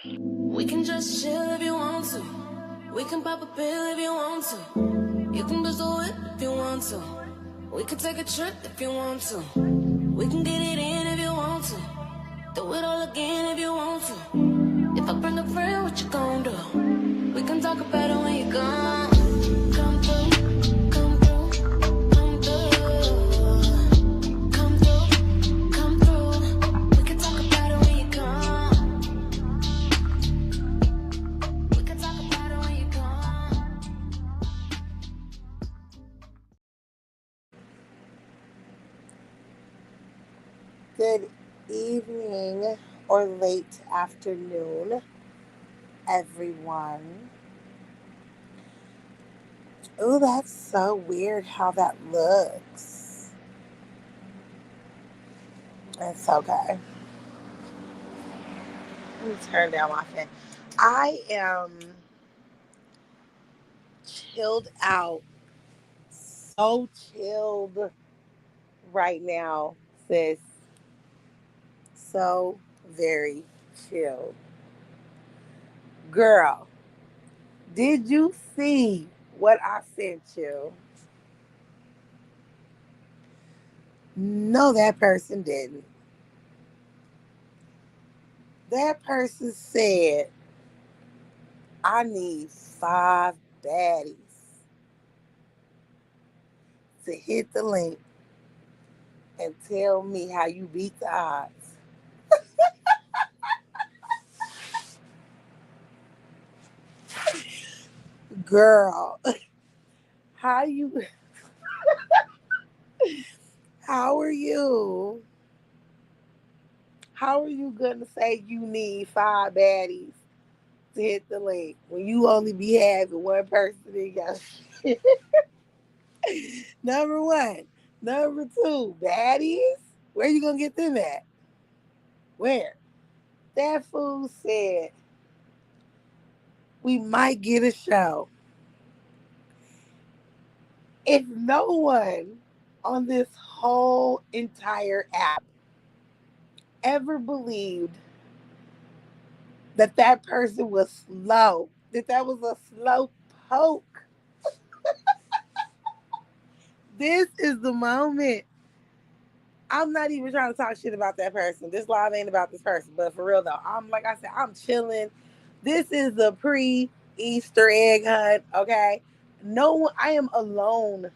We can just chill if you want to. We can pop a pill if you want to. You can just do it if you want to. We can take a trip if you want to. We can get it in if you want to. Do it all again if you want to. If I bring a friend, what you gon' do? We can talk about it when you come. Come through, come through, come through. Come through, come through. We can talk about it when you come. We can talk about it when you come. Good evening or late afternoon, everyone. Oh, that's so weird how that looks. It's okay. Let me turn down my fan. I am chilled out, so chilled right now, sis. So very chilled. Girl, did you see what I sent you? No, that person didn't. That person said, I need 5 baddies to hit the link and tell me how you beat the odds. Girl, how you how are you? How are you gonna say you need 5 baddies to hit the link when you only be having one person in your shit? Number one. Number two, baddies? Where you gonna get them at? Where? That fool said we might get a show. If no one on this whole entire app ever believed that that person was slow, that that was a slow poke, this is the moment. I'm not even trying to talk shit about that person. This live ain't about this person, but for real though, I'm like I said, I'm chilling. This is the pre Easter egg hunt, okay? No one, I am alone.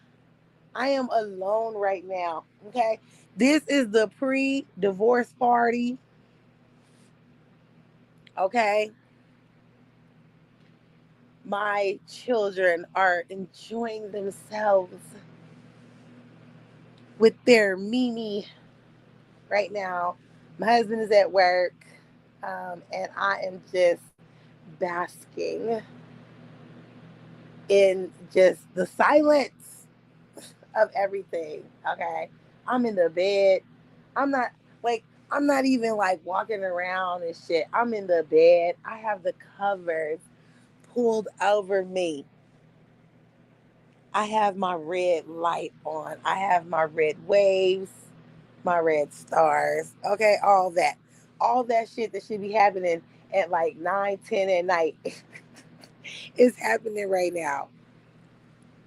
I am alone right now, okay? This is the pre divorce party, okay? My children are enjoying themselves with their Mimi right now. My husband is at work, and I am just basking in just the silence of everything. Okay. I'm in the bed. I'm not like, I'm not even like walking around and shit. I'm in the bed. I have the covers pulled over me. I have my red light on. I have my red waves, my red stars. Okay, all that. All that shit that should be happening at like 9, 10 at night is happening right now.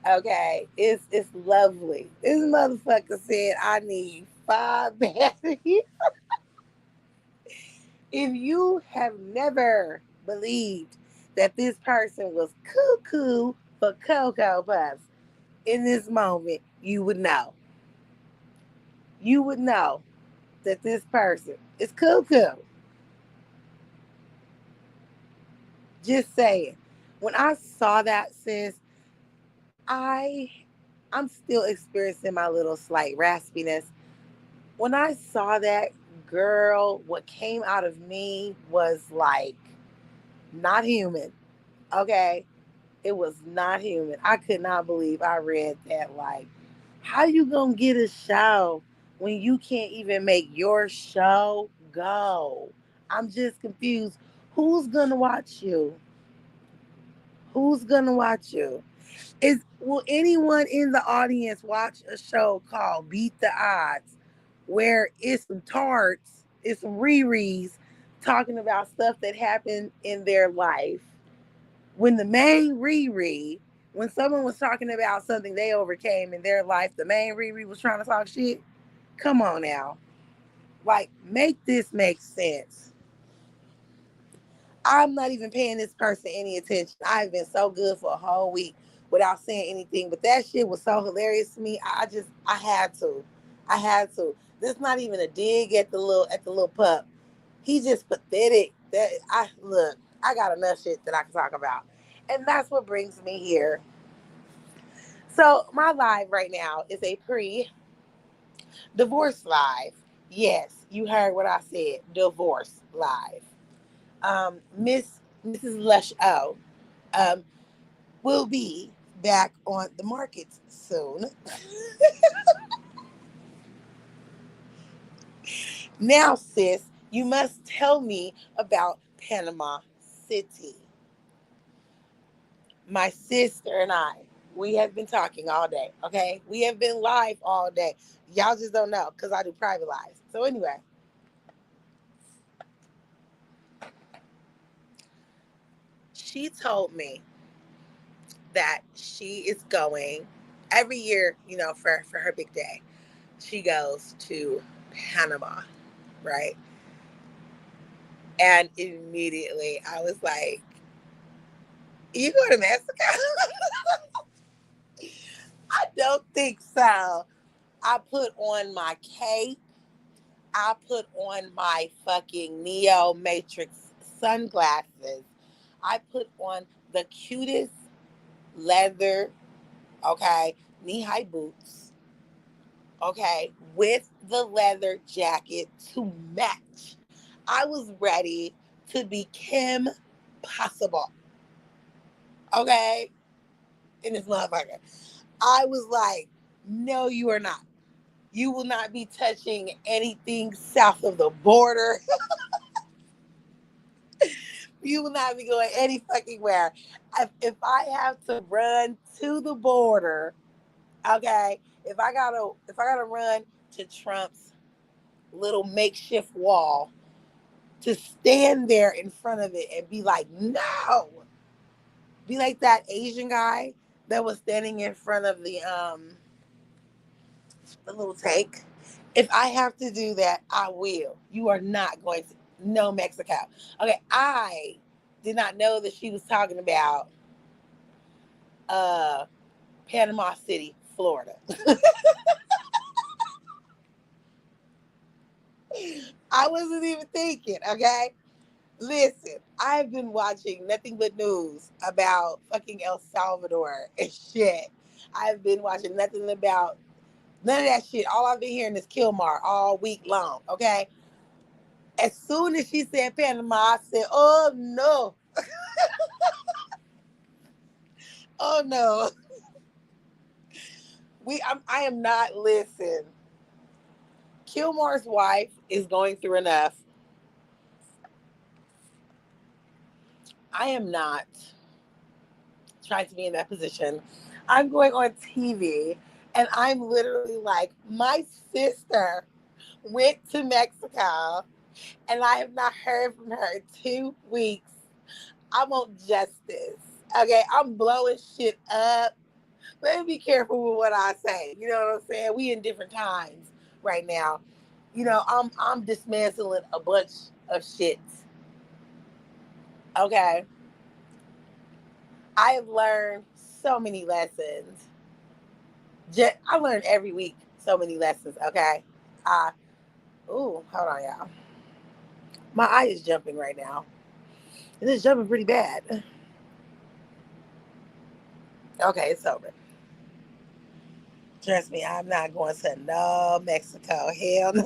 Okay, it's lovely. This motherfucker said I need 5 batteries. If you have never believed that this person was cuckoo for Cocoa Puffs in this moment, you would know. You would know that this person is cuckoo. Just saying. When I saw that, sis, I I'm still experiencing my little slight raspiness. When I saw that, girl, what came out of me was like not human. Okay? It was not human. I could not believe I read that. Like, how you gonna get a show when you can't even make your show go? I'm just confused. Who's gonna watch you? Who's gonna watch you? Is will anyone in the audience watch a show called Beat the Odds, where it's some tarts, it's some Riri's talking about stuff that happened in their life. When the main Riri, when someone was talking about something they overcame in their life, the main Riri was trying to talk shit. Come on now. Like, make this make sense. I'm not even paying this person any attention. I've been so good for a whole week without saying anything, but that shit was so hilarious to me. I had to. I had to. This is not even a dig at the little pup. He just pathetic. That I look, I got enough shit that I can talk about. And that's what brings me here. So my live right now is a pre-divorce live. Yes, you heard what I said. Divorce live. Mrs. Lush O um, will be back on the markets soon. Now, sis, you must tell me about Panama City. My sister and I, we have been talking all day, okay? We have been live all day. Y'all just don't know because I do private lives. So, anyway, she told me that she is going every year, for her big day. She goes to Panama, right? And immediately I was like, you go to Mexico? I don't think so. I put on my cape. I put on my fucking Neo Matrix sunglasses. I put on the cutest leather, okay, knee-high boots, okay, with the leather jacket to match. I was ready to be Kim Possible, okay, in this motherfucker. I was like, no, you are not. You will not be touching anything south of the border. You will not be going any fucking where. If I have to run to the border, okay, if I gotta run to Trump's little makeshift wall to stand there in front of it and be like, no, be like that Asian guy that was standing in front of the little tank. If I have to do that, I will. You are not going to no Mexico. Okay, I did not know that she was talking about uh Panama City, Florida. I wasn't even thinking, okay? Listen, I've been watching nothing but news about fucking El Salvador and shit. I've been watching nothing about none of that shit. All I've been hearing is Kilmar all week long, okay? As soon as she said Panama, I said, oh no, oh no. I am not, listen. Kilmar's wife is going through enough. I am not trying to be in that position. I'm going on TV and I'm literally like, my sister went to Mexico and I have not heard from her in 2 weeks. I want justice. Okay, I'm blowing shit up. Let me be careful with what I say. You know what I'm saying? We in different times right now. I'm dismantling a bunch of shit. Okay. I have learned so many lessons. I learn every week so many lessons. Okay. Uh, hold on, y'all. My eye is jumping right now. It is jumping pretty bad. Okay, it's over. Trust me, I'm not going to no Mexico. Hell no.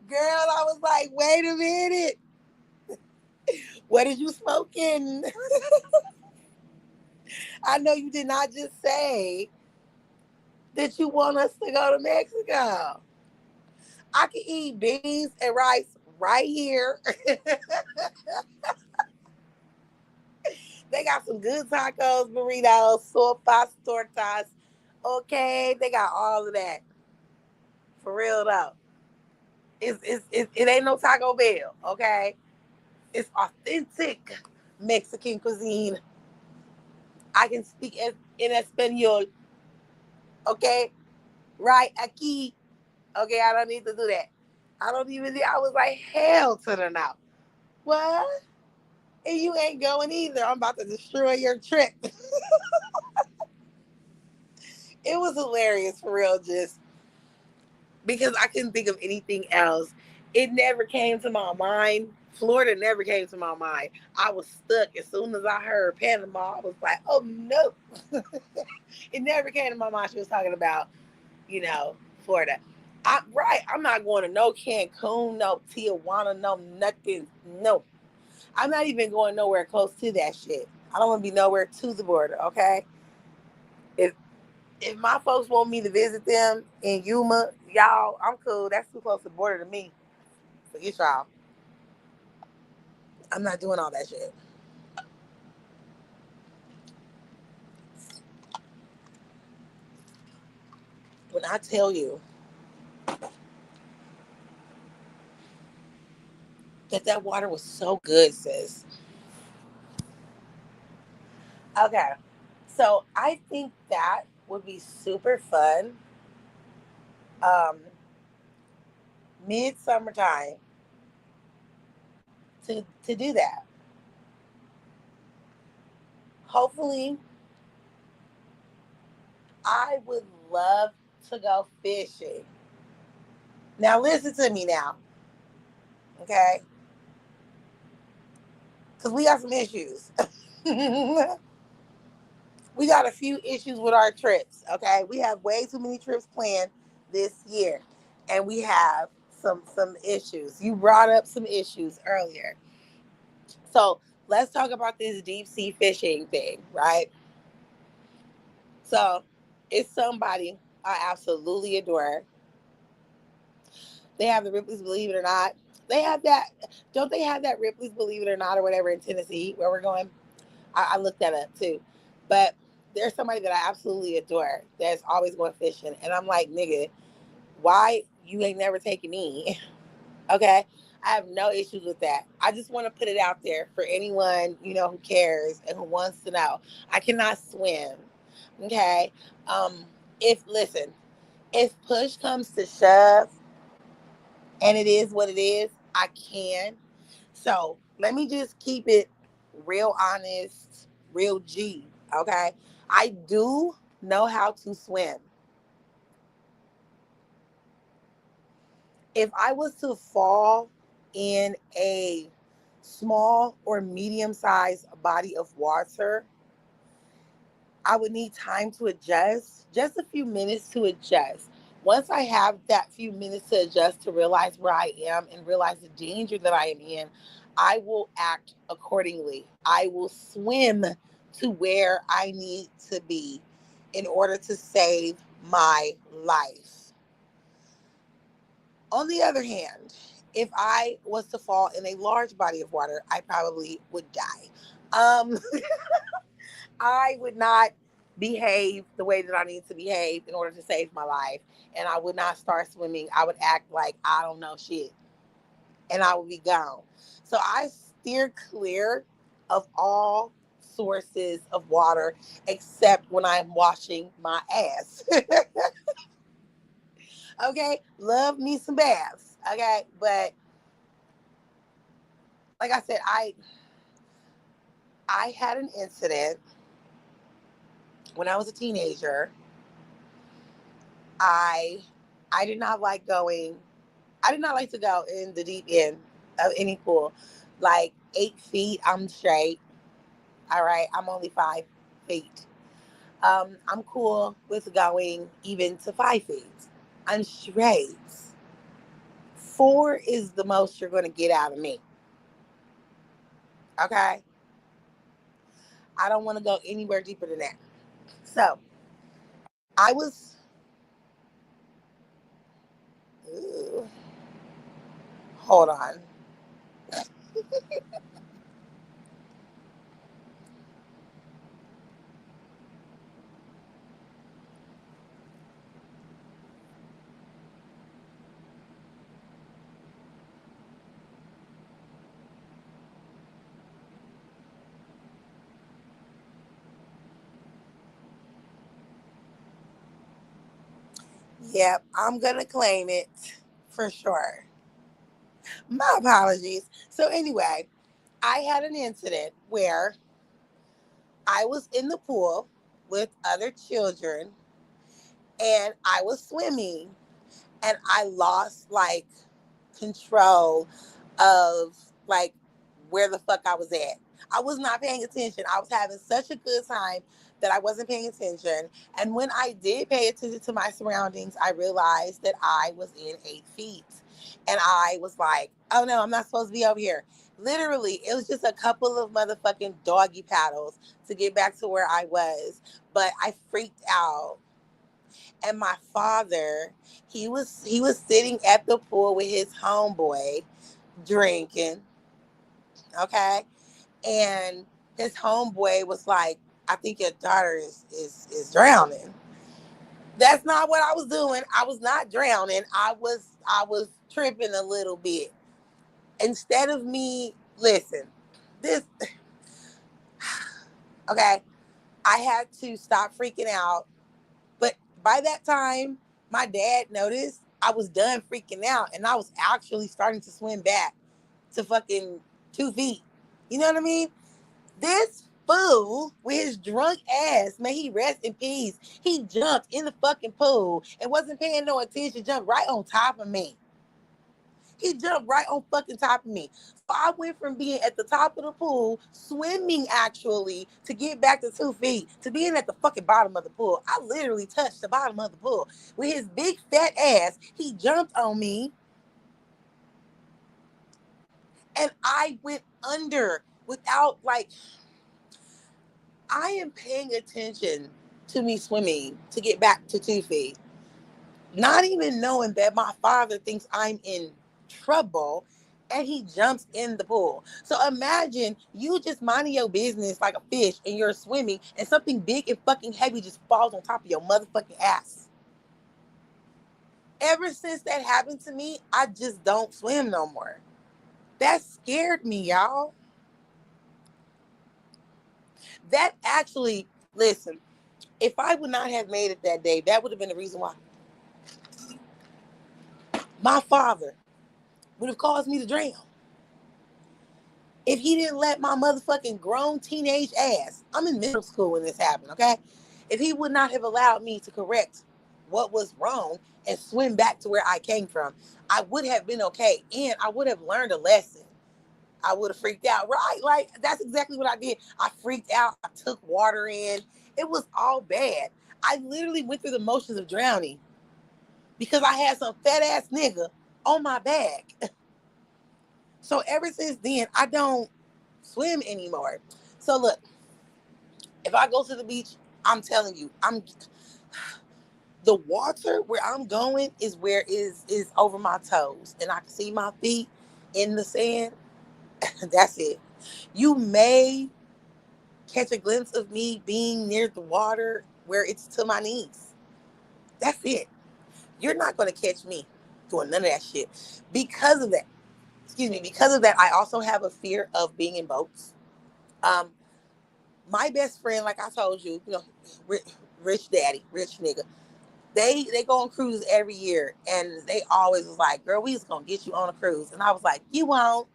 Girl, I was like, wait a minute. What are you smoking? I know you did not just say that you want us to go to Mexico. I can eat beans and rice right here. They got some good tacos, burritos, sopas, tortas. Okay, they got all of that. For real though. It ain't no Taco Bell, okay? It's authentic Mexican cuisine. I can speak in Espanol, okay? Right, aquí, okay? I don't need to do that. I don't even. I was like, hell to the no. What? And you ain't going either. I'm about to destroy your trip. It was hilarious for real, just because I couldn't think of anything else. It never came to my mind. Florida never came to my mind. I was stuck as soon as I heard Panama. I was like, oh no. It never came to my mind. She was talking about, you know, Florida. Right. I'm not going to no Cancun, no Tijuana, no nothing. No. I'm not even going nowhere close to that shit. I don't want to be nowhere to the border, okay? If if my folks want me to visit them in Yuma, y'all, I'm cool. That's too close to the border to me. Forget y'all. I'm not doing all that shit. When I tell you that water was so good, sis. Okay. So I think that would be super fun. Um, mid-summertime to do that. Hopefully, I would love to go fishing. Now listen to me now, okay? Because we got some issues. We got a few issues with our trips, okay? We have way too many trips planned this year. And we have some issues. You brought up some issues earlier. So let's talk about this deep sea fishing thing, right? So it's somebody I absolutely adore. They have the Ripley's Believe It or Not. They have that. Don't they have that Ripley's Believe It or Not or whatever in Tennessee where we're going? I looked that up too. But there's somebody that I absolutely adore that's always going fishing. And I'm like, nigga, why you ain't never taken me? Okay. I have no issues with that. I just want to put it out there for anyone, who cares and who wants to know. I cannot swim. Okay. Um, if push comes to shove and it is what it is, I can. So let me just keep it real honest, real G. Okay. I do know how to swim. If I was to fall in a small or medium sized body of water, I would need time to adjust, just a few minutes to adjust. Once I have that few minutes to adjust to realize where I am and realize the danger that I am in, I will act accordingly. I will swim to where I need to be in order to save my life. On the other hand, if I was to fall in a large body of water, I probably would die. Um, I would not behave the way that I need to behave in order to save my life. And I would not start swimming. I would act like I don't know shit. And I would be gone. So I steer clear of all sources of water except when I'm washing my ass. Okay? Love me some baths. Okay? But like I said, I had an incident when I was a teenager. I I did not like going. I did not like to go in the deep end of any pool. Like 8 feet, I'm straight. All right, I'm only 5 feet. I'm cool with going even to 5 feet. I'm straight. 4 is the most you're going to get out of me. Okay, I don't want to go anywhere deeper than that. So I was. Ooh, hold on. Yep, I'm gonna claim it for sure. My apologies. So anyway, I had an incident where I was in the pool with other children and I was swimming and I lost like control of like where the fuck I was at. I was not paying attention. I was having such a good time that I wasn't paying attention. And when I did pay attention to my surroundings, I realized that I was in 8 feet. And I was like, oh no, I'm not supposed to be over here. Literally, it was just a couple of motherfucking doggy paddles to get back to where I was. But I freaked out. And my father, he was sitting at the pool with his homeboy drinking, okay? And his homeboy was like, I think your daughter is drowning. That's not what I was doing. I was not drowning. I was tripping a little bit. Instead of me, listen, this okay, I had to stop freaking out. But by that time, my dad noticed I was done freaking out and I was actually starting to swim back to fucking 2 feet. You know what I mean? This fool with his drunk ass, may he rest in peace. He jumped in the fucking pool and wasn't paying no attention, jumped right on top of me. He jumped right on fucking top of me. So I went from being at the top of the pool, swimming actually, to get back to 2 feet, to being at the fucking bottom of the pool. I literally touched the bottom of the pool. With his big fat ass, he jumped on me and I went under without like, I am paying attention to me swimming to get back to 2 feet, not even knowing that my father thinks I'm in trouble and he jumps in the pool. So imagine you just minding your business like a fish and you're swimming and something big and fucking heavy just falls on top of your motherfucking ass. Ever since that happened to me, I just don't swim no more. That scared me, y'all. That actually, listen, if I would not have made it that day, that would have been the reason why my father would have caused me to drown. If he didn't let my motherfucking grown teenage ass, I'm in middle school when this happened, okay? If he would not have allowed me to correct what was wrong and swim back to where I came from, I would have been okay. And I would have learned a lesson. I would have freaked out, right? Like, that's exactly what I did. I freaked out. I took water in. It was all bad. I literally went through the motions of drowning because I had some fat ass nigga on my back. So ever since then, I don't swim anymore. So look, if I go to the beach, I'm telling you, I'm the water where I'm going is where is over my toes, and I can see my feet in the sand. That's it. You may catch a glimpse of me being near the water where it's to my knees. That's it. You're not going to catch me doing none of that shit. Because of that, excuse me, because of that, I also have a fear of being in boats. Um, my best friend, like I told you, rich daddy, rich nigga. They go on cruises every year, and they always was like, "Girl, we just gonna get you on a cruise." And I was like, "You won't.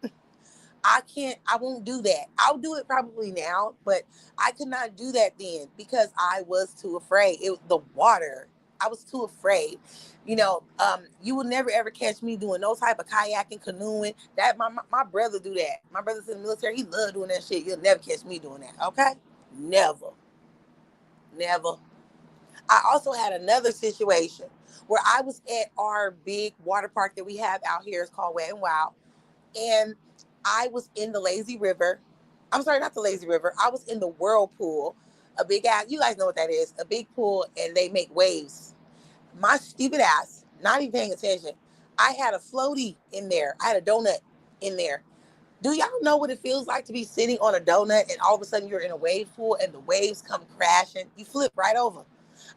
I can't. I won't do that. I'll do it probably now, but I could not do that then because I was too afraid. It was the water. I was too afraid. You would never ever catch me doing no type of kayaking, canoeing. That my brother do that. My brother's in the military. He loved doing that shit. You'll never catch me doing that. Okay, never, never. I also had another situation where I was at our big water park that we have out here. It's called Wet and Wild, and I was in the lazy river. I'm sorry, not the lazy river. I was in the whirlpool, a big ass. You guys know what that is? A big pool, and they make waves. My stupid ass, not even paying attention. I had a floaty in there. I had a donut in there. Do y'all know what it feels like to be sitting on a donut and all of a sudden you're in a wave pool and the waves come crashing? You flip right over.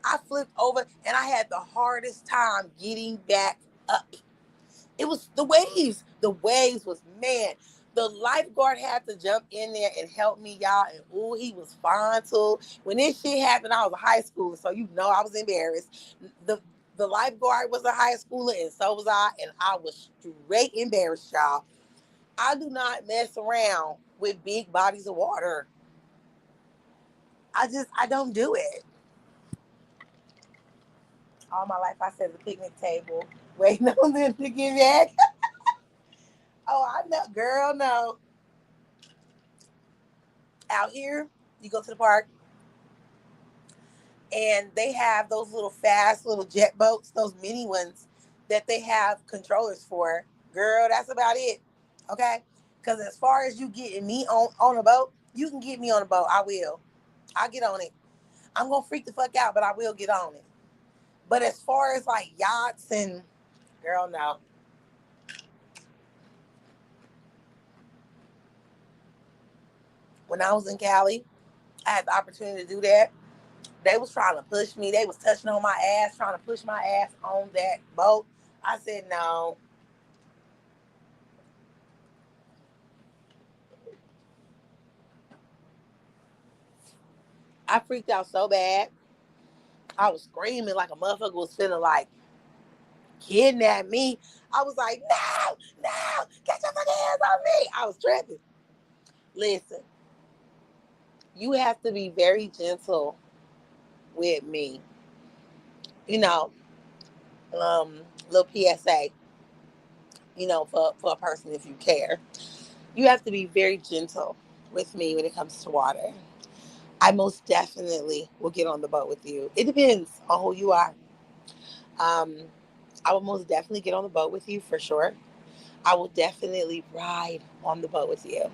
I flipped over and I had the hardest time getting back up. It was the waves. The waves was, man. The lifeguard had to jump in there and help me, y'all. And ooh, he was fine too. When this shit happened, I was in high school, so I was embarrassed. The lifeguard was a high schooler, and so was I, and I was straight embarrassed, y'all. I do not mess around with big bodies of water. I don't do it. All my life, I sat at the picnic table waiting on them to get back. Oh, I know, girl, no. Out here, you go to the park, and they have those little fast little jet boats, those mini ones that they have controllers for. Girl, that's about it. Okay? Because as far as you getting me on a boat, you can get me on a boat. I will. I'll get on it. I'm gonna freak the fuck out, but I will get on it. But as far as like yachts and girl, no. When I was in Cali, I had the opportunity to do that. They was trying to push me. They was touching on my ass, trying to push my ass on that boat. I said no. I freaked out so bad. I was screaming like a motherfucker was finna like kidnap me. I was like, no, no, get your fucking hands on me. I was tripping. Listen, you have to be very gentle with me. You know, um, little PSA, for a person if you care. You have to be very gentle with me when it comes to water. I most definitely will get on the boat with you. It depends on who you are. Um, I will most definitely get on the boat with you for sure. I will definitely ride on the boat with you.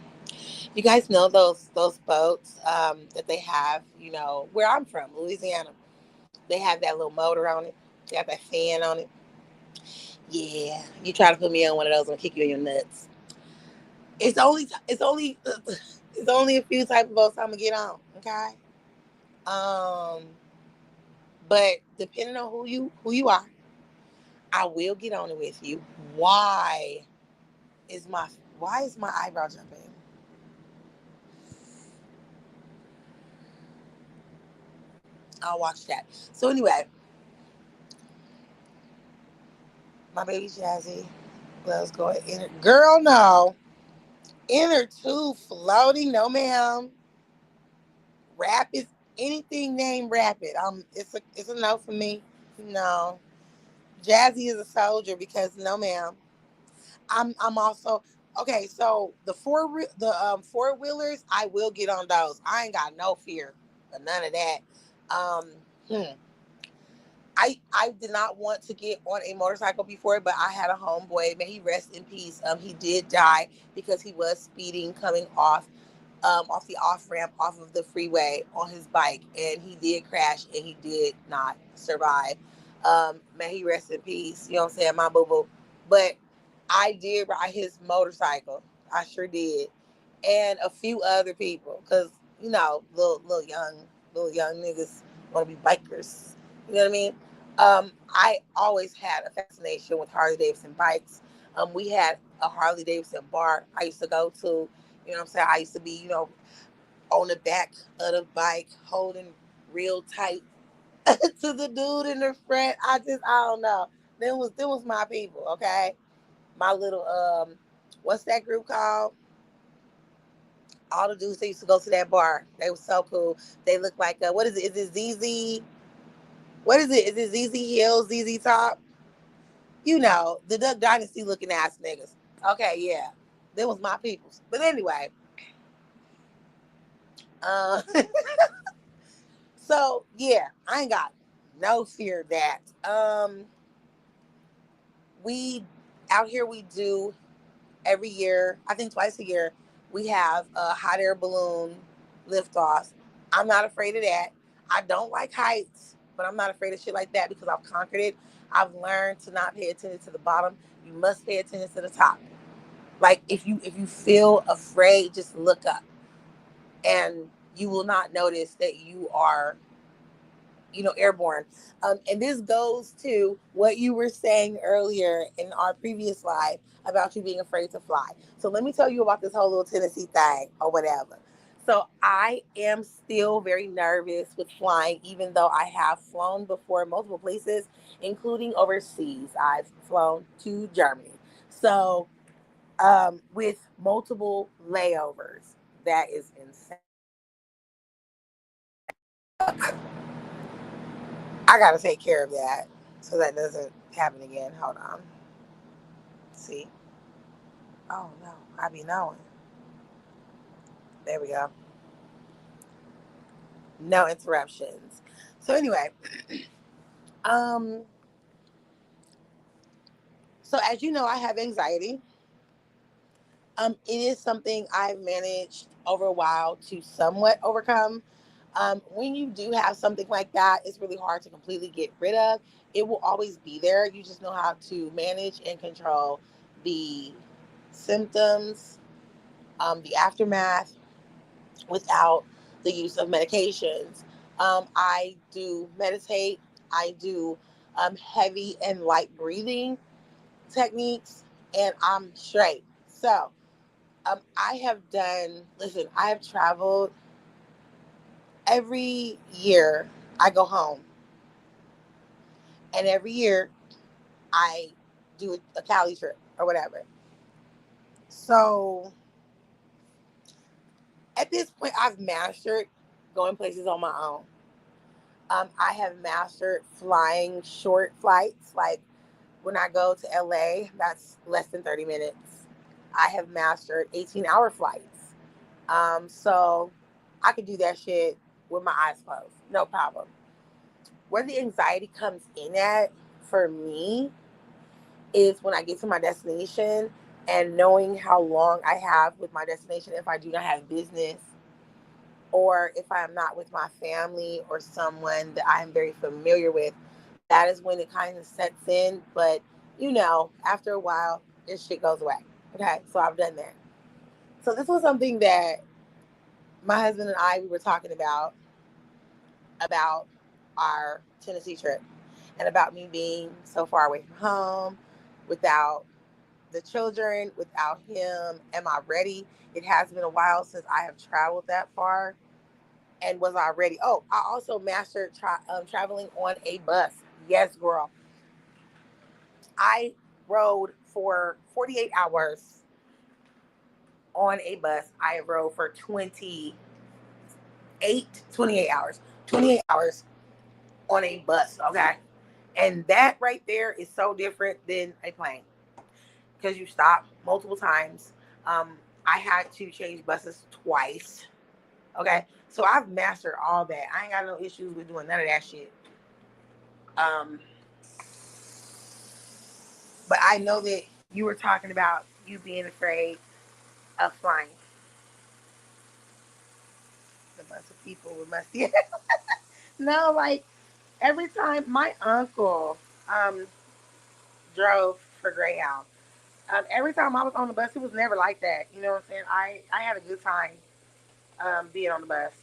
You guys know those boats that they have, where I'm from, Louisiana. They have that little motor on it. They have that fan on it. Yeah, you try to put me on one of those, I'm gonna kick you in your nuts. It's only a few type of boats I'm gonna get on. Okay. Um, but depending on who you are, I will get on it with you. Why is my why is my eyebrow jumping? I'll watch that. So anyway, my baby Jazzy loves going in. Girl, no. Inner tube floating, no ma'am. Rapid, anything named rapid. It's a no for me. No. Jazzy is a soldier because no ma'am. I'm also okay. So four wheelers, I will get on those. I ain't got no fear of none of that. Um, hmm. I did not want to get on a motorcycle before, but I had a homeboy. May he rest in peace. He did die because he was speeding coming off the off ramp off of the freeway on his bike, and he did crash and he did not survive. May he rest in peace. You know what I'm saying, my boo boo. But I did ride his motorcycle. I sure did, and a few other people, because little young niggas want to be bikers. You know what I mean? I always had a fascination with Harley Davidson bikes. We had a Harley Davidson bar I used to go to. You know what I'm saying? I used to be, on the back of the bike, holding real tight to the dude in the front. I don't know. Them was my people, okay? My little what's that group called? All the dudes that used to go to that bar. They were so cool. They look like what is it? Is it ZZ? What is it? Is it ZZ Hill, ZZ Top? The Duck Dynasty looking ass niggas. Okay, yeah. Them was my peoples. But anyway, uh so yeah, I ain't got no fear of that. We out here we do every year, I think twice a year, we have a hot air balloon liftoff. I'm not afraid of that. I don't like heights, but I'm not afraid of shit like that because I've conquered it. I've learned to not pay attention to the bottom. You must pay attention to the top. Like if you feel afraid, just look up and you will not notice that you are airborne. And this goes to what you were saying earlier in our previous live about you being afraid to fly. So let me tell you about this whole little Tennessee thing or whatever. So I am still very nervous with flying, even though I have flown before multiple places, including overseas. I've flown to Germany. So with multiple layovers. That is insane. I gotta take care of that so that doesn't happen again. Hold on. See? Oh no, I be knowing. There we go. No interruptions. So anyway, um, so as you know, I have anxiety. It is something I've managed over a while to somewhat overcome. When you do have something like that, it's really hard to completely get rid of. It will always be there. You just know how to manage and control the symptoms, the aftermath without the use of medications. I do meditate. I do heavy and light breathing techniques, and I'm straight. So, I have done, listen, I have traveled every year. I go home, and every year I do a Cali trip or whatever. So at this point, I've mastered going places on my own. I have mastered flying short flights. Like when I go to LA, that's less than 30 minutes. I have mastered 18-hour flights. So I could do that shit with my eyes closed. No problem. Where the anxiety comes in at for me is when I get to my destination and knowing how long I have with my destination if I do not have business or if I am not with my family or someone that I am very familiar with. That is when it kind of sets in. But, after a while, this shit goes away. Okay, so I've done that. So this was something that my husband and I, we were talking about our Tennessee trip and about me being so far away from home without the children, without him. Am I ready? It has been a while since I have traveled that far. And was I ready? Oh, I also mastered traveling on a bus. Yes, girl. I rode for 48 hours on a bus. I rode for 28 hours. 28 hours on a bus, okay? And that right there is so different than a plane because you stop multiple times. I had to change buses twice. Okay, so I've mastered all that. I ain't got no issues with doing none of that shit. Um, but I know that you were talking about you being afraid of flying. The bus of people with musty. No, like every time my uncle um drove for Greyhound, every time I was on the bus, it was never like that. You know what I'm saying? I had a good time being on the bus.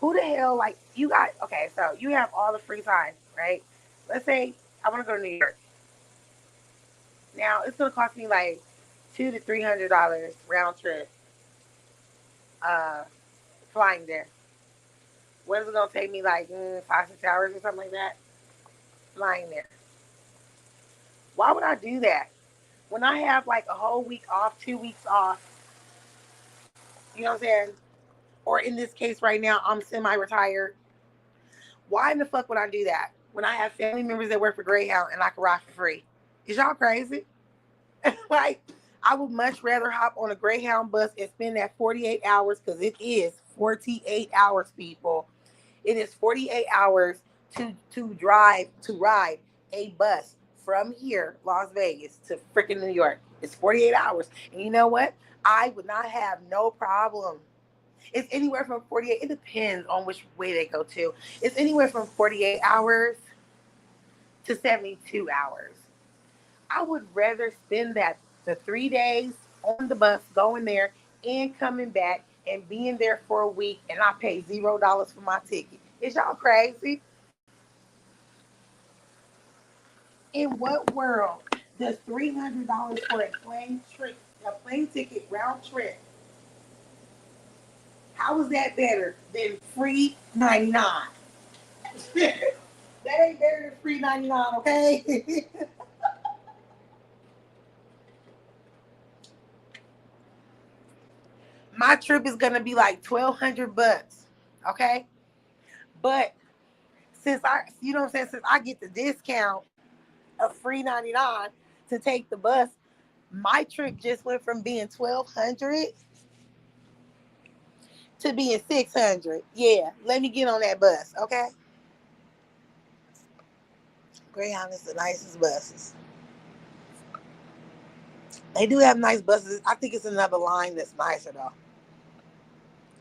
Who the hell, like, you got, okay, so you have all the free time, right? Let's say I want to go to New York. Now, it's going to cost me like $200 to $300 round trip uh, flying there. What is it going to take me, like 5, 6 hours or something like that? Flying there. Why would I do that? When I have like a whole week off, 2 weeks off, you know what I'm saying? Or in this case right now, I'm semi retired. Why in the fuck would I do that when I have family members that work for Greyhound and I can ride for free? Is y'all crazy? Like, I would much rather hop on a Greyhound bus and spend that 48 hours because it is 48 hours, people. It is 48 hours to ride a bus from here, Las Vegas, to freaking New York. It's 48 hours. And you know what? I would not have no problem. It's anywhere from 48, it depends on which way they go to. It's anywhere from 48 hours to 72 hours. I would rather spend the 3 days on the bus going there and coming back and being there for a week and I pay $0 for my ticket. Is y'all crazy? In what world does $300 for a plane ticket round trip How is that better than free 99? That ain't better than free 99, okay? My trip is gonna be like $1,200, okay? But since you know what I'm saying, since I get the discount of free 99 to take the bus, my trip just went from being 1,200 to being 600. Yeah, let me get on that bus, okay? Greyhound is the nicest buses. They do have nice buses. I think it's another line that's nicer though.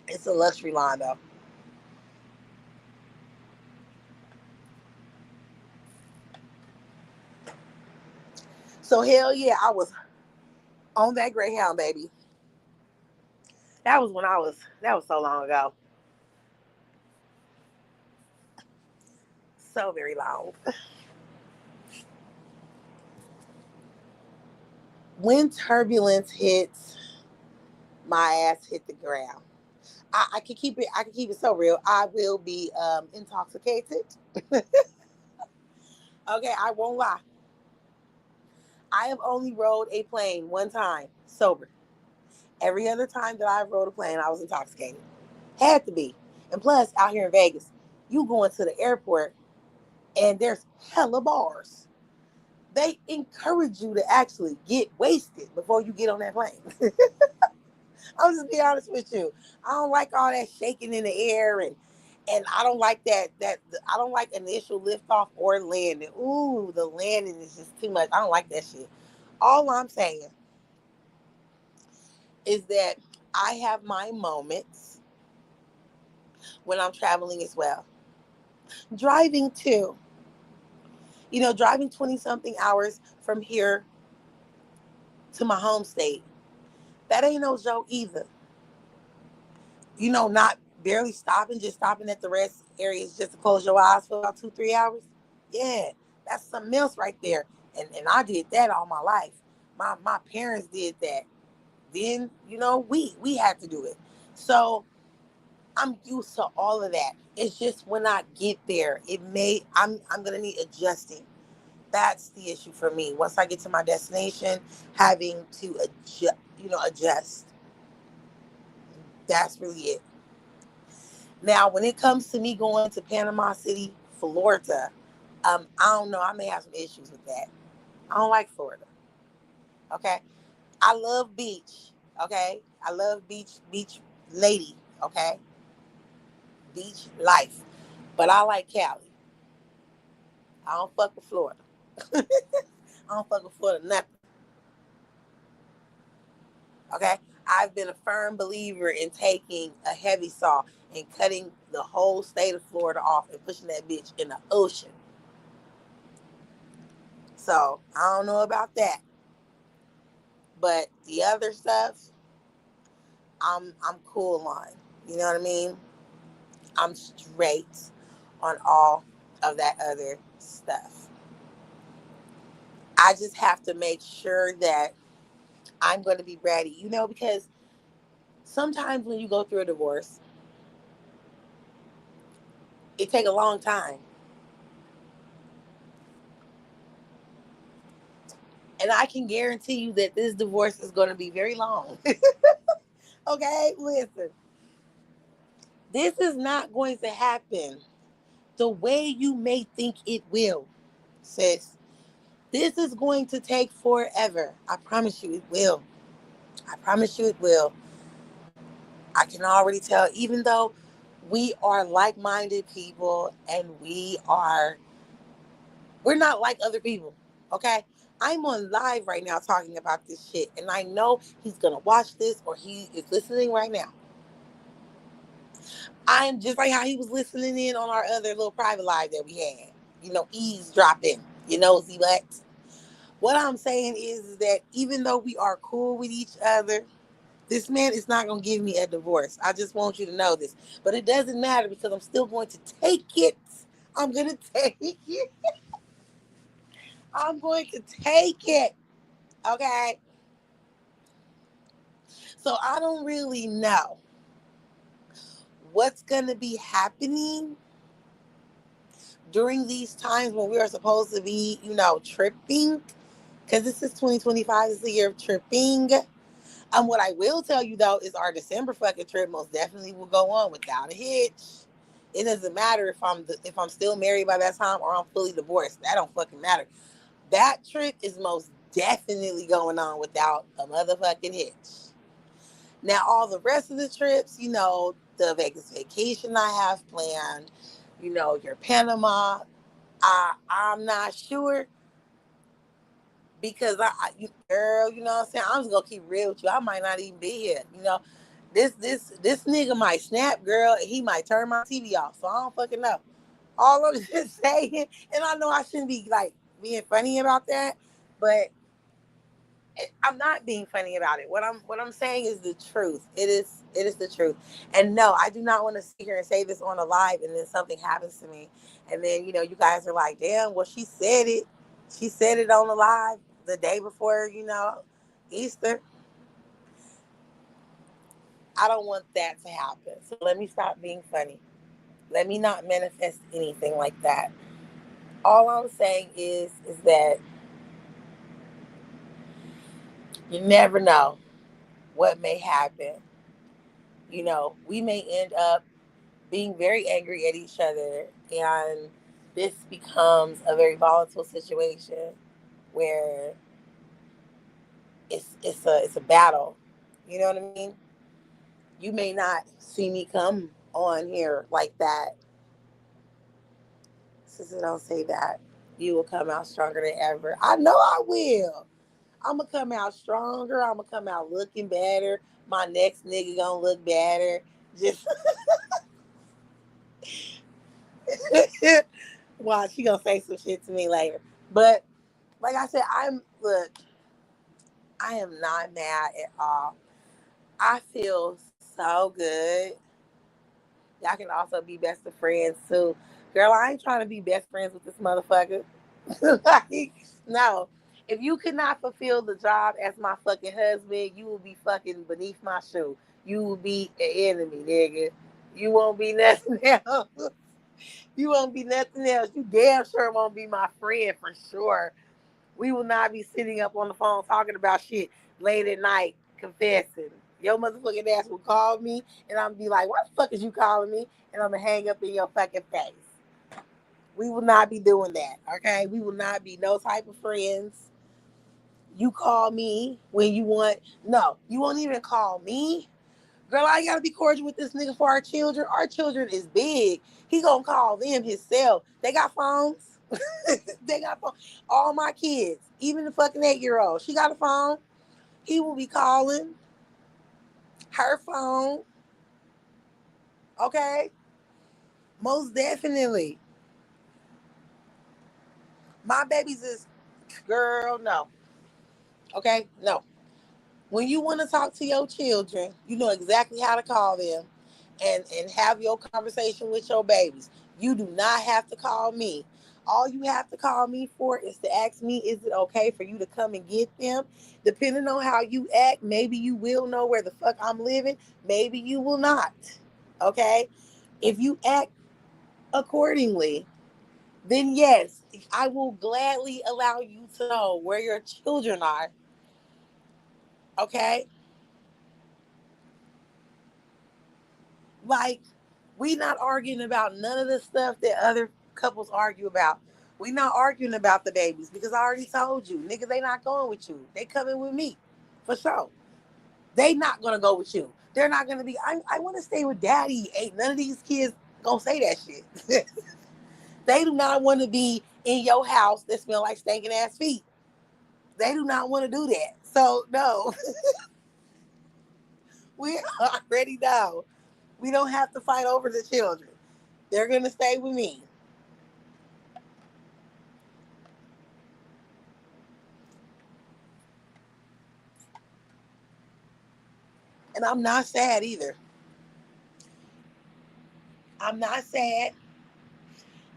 It's a luxury line though. So hell yeah, I was on that Greyhound, baby. That was so long ago. So very long. When turbulence hits, my ass hit the ground. I can keep it so real. I will be intoxicated. Okay, I won't lie. I have only rode a plane one time sober. Every other time that I rode a plane, I was intoxicated. Had to be. And plus, out here in Vegas, you go into the airport and there's hella bars. They encourage you to actually get wasted before you get on that plane. I'll just be honest with you. I don't like all that shaking in the air and I don't like that I don't like initial liftoff or landing. Ooh, the landing is just too much. I don't like that shit. All I'm saying is that I have my moments when I'm traveling as well. Driving too. You know, driving 20 something hours from here to my home state. That ain't no joke either. You know, not barely stopping, just stopping at the rest areas just to close your eyes for about 2, 3 hours. Yeah, that's something else right there. And I did that all my life. My parents did that. Then, you know, we had to do it. So I'm used to all of that. It's just when I get there, I'm gonna need adjusting. That's the issue for me. Once I get to my destination, having to adjust. That's really it. Now, when it comes to me going to Panama City, Florida, I don't know. I may have some issues with that. I don't like Florida. Okay, I love beach. Okay, I love beach lady. Okay, beach life, but I like Cali. I don't fuck with Florida. I don't fuck with Florida nothing. Okay, I've been a firm believer in taking a heavy saw and cutting the whole state of Florida off and pushing that bitch in the ocean. So I don't know about that, but the other stuff, I'm cool on. You know what I mean? I'm straight on all of that other stuff. I just have to make sure that I'm going to be ready. You know, because sometimes when you go through a divorce, it take a long time. And I can guarantee you that this divorce is going to be very long. Okay, listen. This is not going to happen the way you may think it will, sis. This is going to take forever. I promise you it will. I promise you it will. I can already tell, even though we are like-minded people and we're not like other people. Okay? I'm on live right now talking about this shit. And I know he's gonna watch this or he is listening right now. I'm just like how he was listening in on our other little private live that we had. You know, eavesdropping. You know, see what? What I'm saying is that even though we are cool with each other, this man is not going to give me a divorce. I just want you to know this. But it doesn't matter because I'm still going to take it. I'm going to take it. I'm going to take it. Okay? So I don't really know. what's going to be happening during these times when we are supposed to be, tripping, because this is 2025, this is the year of tripping. What I will tell you though is our December fucking trip most definitely will go on without a hitch. It doesn't matter if I'm still married by that time or I'm fully divorced. That don't fucking matter. That trip is most definitely going on without a motherfucking hitch. Now all the rest of the trips, the Vegas vacation I have planned, your Panama, I'm not sure because girl, you know what I'm saying? I'm just gonna keep real with you. I might not even be here. This nigga might snap, girl. He might turn my TV off. So I don't fucking know. All I'm just saying, and I know I shouldn't be like being funny about that, but I'm not being funny about it. What I'm saying is the truth. It is the truth. And no, I do not want to sit here and say this on a live and then something happens to me. And then, you guys are like, damn, well, she said it. She said it on the live the day before, Easter. I don't want that to happen. So let me stop being funny. Let me not manifest anything like that. All I'm saying is that you never know what may happen. We may end up being very angry at each other, and this becomes a very volatile situation where it's a battle. You know what I mean? You may not see me come on here like that. Sister, don't say that. You will come out stronger than ever. I know I will. I'm gonna come out stronger. I'm gonna come out looking better. My next nigga gonna look better. Just watch, she gonna say some shit to me later. But like I said, I am not mad at all. I feel so good. Y'all can also be best of friends too. Girl, I ain't trying to be best friends with this motherfucker. Like, no. If you could not fulfill the job as my fucking husband, you will be fucking beneath my shoe. You will be an enemy, nigga. You won't be nothing else. You won't be nothing else. You damn sure won't be my friend for sure. We will not be sitting up on the phone talking about shit late at night, confessing. Your motherfucking ass will call me, and I'm be like, "What the fuck is you calling me?" And I'm gonna hang up in your fucking face. We will not be doing that, okay? We will not be no type of friends. You call me when you want. No, you won't even call me. Girl, I gotta be cordial with this nigga for our children. Our children is big. He gonna call them himself. They got phones. They got phone. All my kids, even the fucking 8-year-old, she got a phone. He will be calling her phone. Okay, most definitely. My babies is girl. No. Okay, no. When you want to talk to your children, you know exactly how to call them and have your conversation with your babies. You do not have to call me. All you have to call me for is to ask me, is it okay for you to come and get them? Depending on how you act, maybe you will know where the fuck I'm living. Maybe you will not. Okay? If you act accordingly, then yes, I will gladly allow you to know where your children are. Okay? Like, we not arguing about none of the stuff that other couples argue about. We not arguing about the babies because I already told you, nigga, they not going with you. They coming with me, for sure. They not gonna go with you. They're not gonna be. I want to stay with daddy. Ain't none of these kids gonna say that shit. They do not want to be in your house that smell like stinking ass feet. They do not want to do that. So no, we already know. We don't have to fight over the children. They're gonna stay with me. And I'm not sad either. I'm not sad.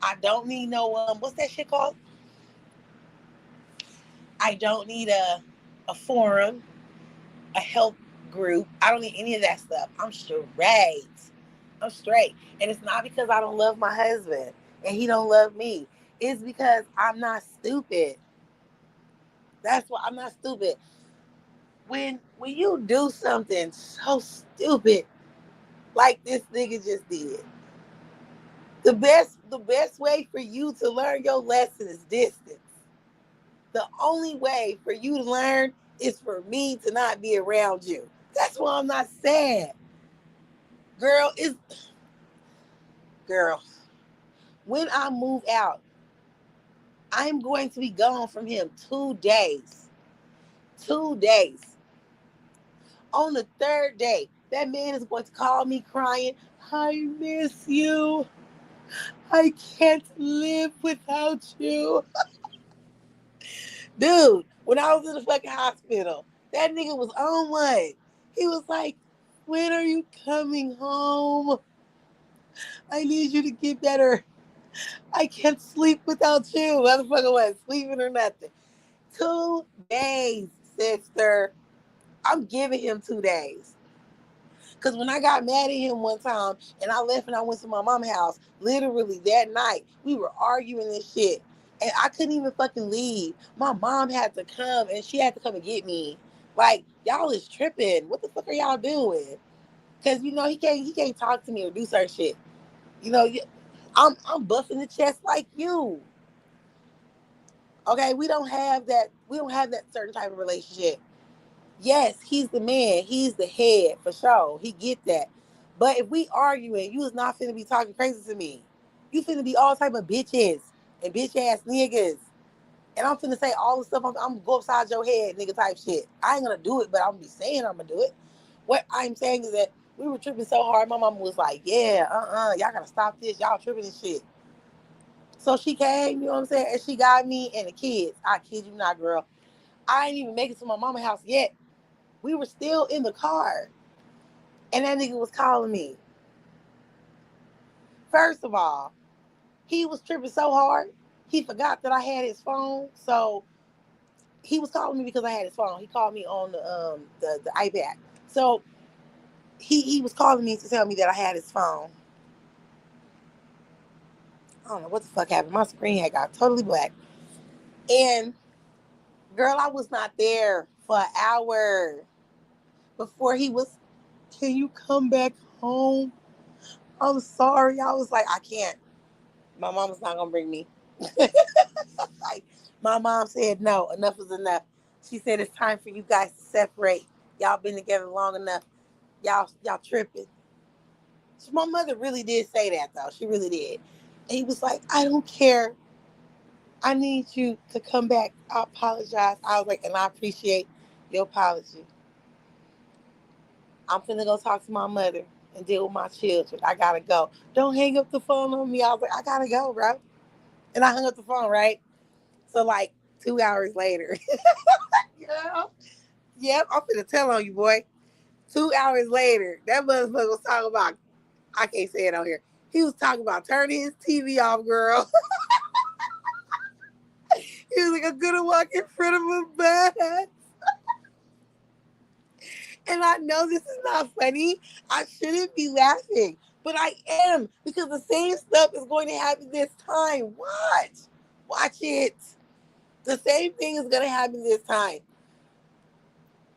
I don't need no what's that shit called? I don't need a forum, a help group. I don't need any of that stuff. I'm straight. I'm straight. And it's not because I don't love my husband and he don't love me. It's because I'm not stupid. That's why I'm not stupid. When you do something so stupid like this nigga just did, the best way for you to learn your lesson is distance. The only way for you to learn is for me to not be around you. That's why I'm not sad. Girl, is girl. When I move out, I'm going to be gone from him 2 days. 2 days. On the third day, that man is going to call me crying, I miss you. I can't live without you. Dude, when I was in the fucking hospital, that nigga was on one. He was like, when are you coming home? I need you to get better. I can't sleep without you. Motherfucker wasn't sleeping or nothing. 2 days, sister. I'm giving him 2 days. Because when I got mad at him one time and I left and I went to my mom's house, literally that night, we were arguing this shit. And I couldn't even fucking leave. My mom had to come and she had to come and get me. Like, y'all is tripping. What the fuck are y'all doing? Because, he can't talk to me or do certain shit. I'm busting the chest like you. Okay, we don't have that certain type of relationship. Yes, he's the man. He's the head for sure. He get that. But if we arguing, you is not finna be talking crazy to me. You finna be all type of bitches and bitch ass niggas. And I'm finna say all the stuff I'm gonna go upside your head, nigga type shit. I ain't gonna do it, but I'm gonna be saying I'm gonna do it. What I'm saying is that we were tripping so hard, my mama was like, yeah, y'all gotta stop this. Y'all tripping this shit. So she came, you know what I'm saying? And she got me and the kids. I kid you not, girl. I ain't even make it to my mama's house yet. We were still in the car. And that nigga was calling me. First of all, he was tripping so hard, he forgot that I had his phone. So he was calling me because I had his phone. He called me on the iPad. So he was calling me to tell me that I had his phone. I don't know what the fuck happened. My screen had got totally black. And girl, I was not there for an hour before he was, can you come back home? I'm sorry. I was like, I can't. My mama's not gonna bring me. Like, my mom said, no, enough is enough. She said it's time for you guys to separate. Y'all been together long enough. Y'all tripping. So my mother really did say that though. She really did. And he was like, I don't care. I need you to come back. I apologize. I was like, and I appreciate your apology. I'm finna go talk to my mother and deal with my children. I gotta go. Don't hang up the phone on me. I was like, I gotta go, bro. And I hung up the phone, right? So like 2 hours later, girl, yep, I'm finna tell on you, boy. 2 hours later, that motherfucker was talking about, I can't say it on here. He was talking about turning his TV off, girl. He was like, I'm gonna walk in front of a bus. And I know this is not funny. I shouldn't be laughing, but I am because the same stuff is going to happen this time. Watch it. The same thing is going to happen this time.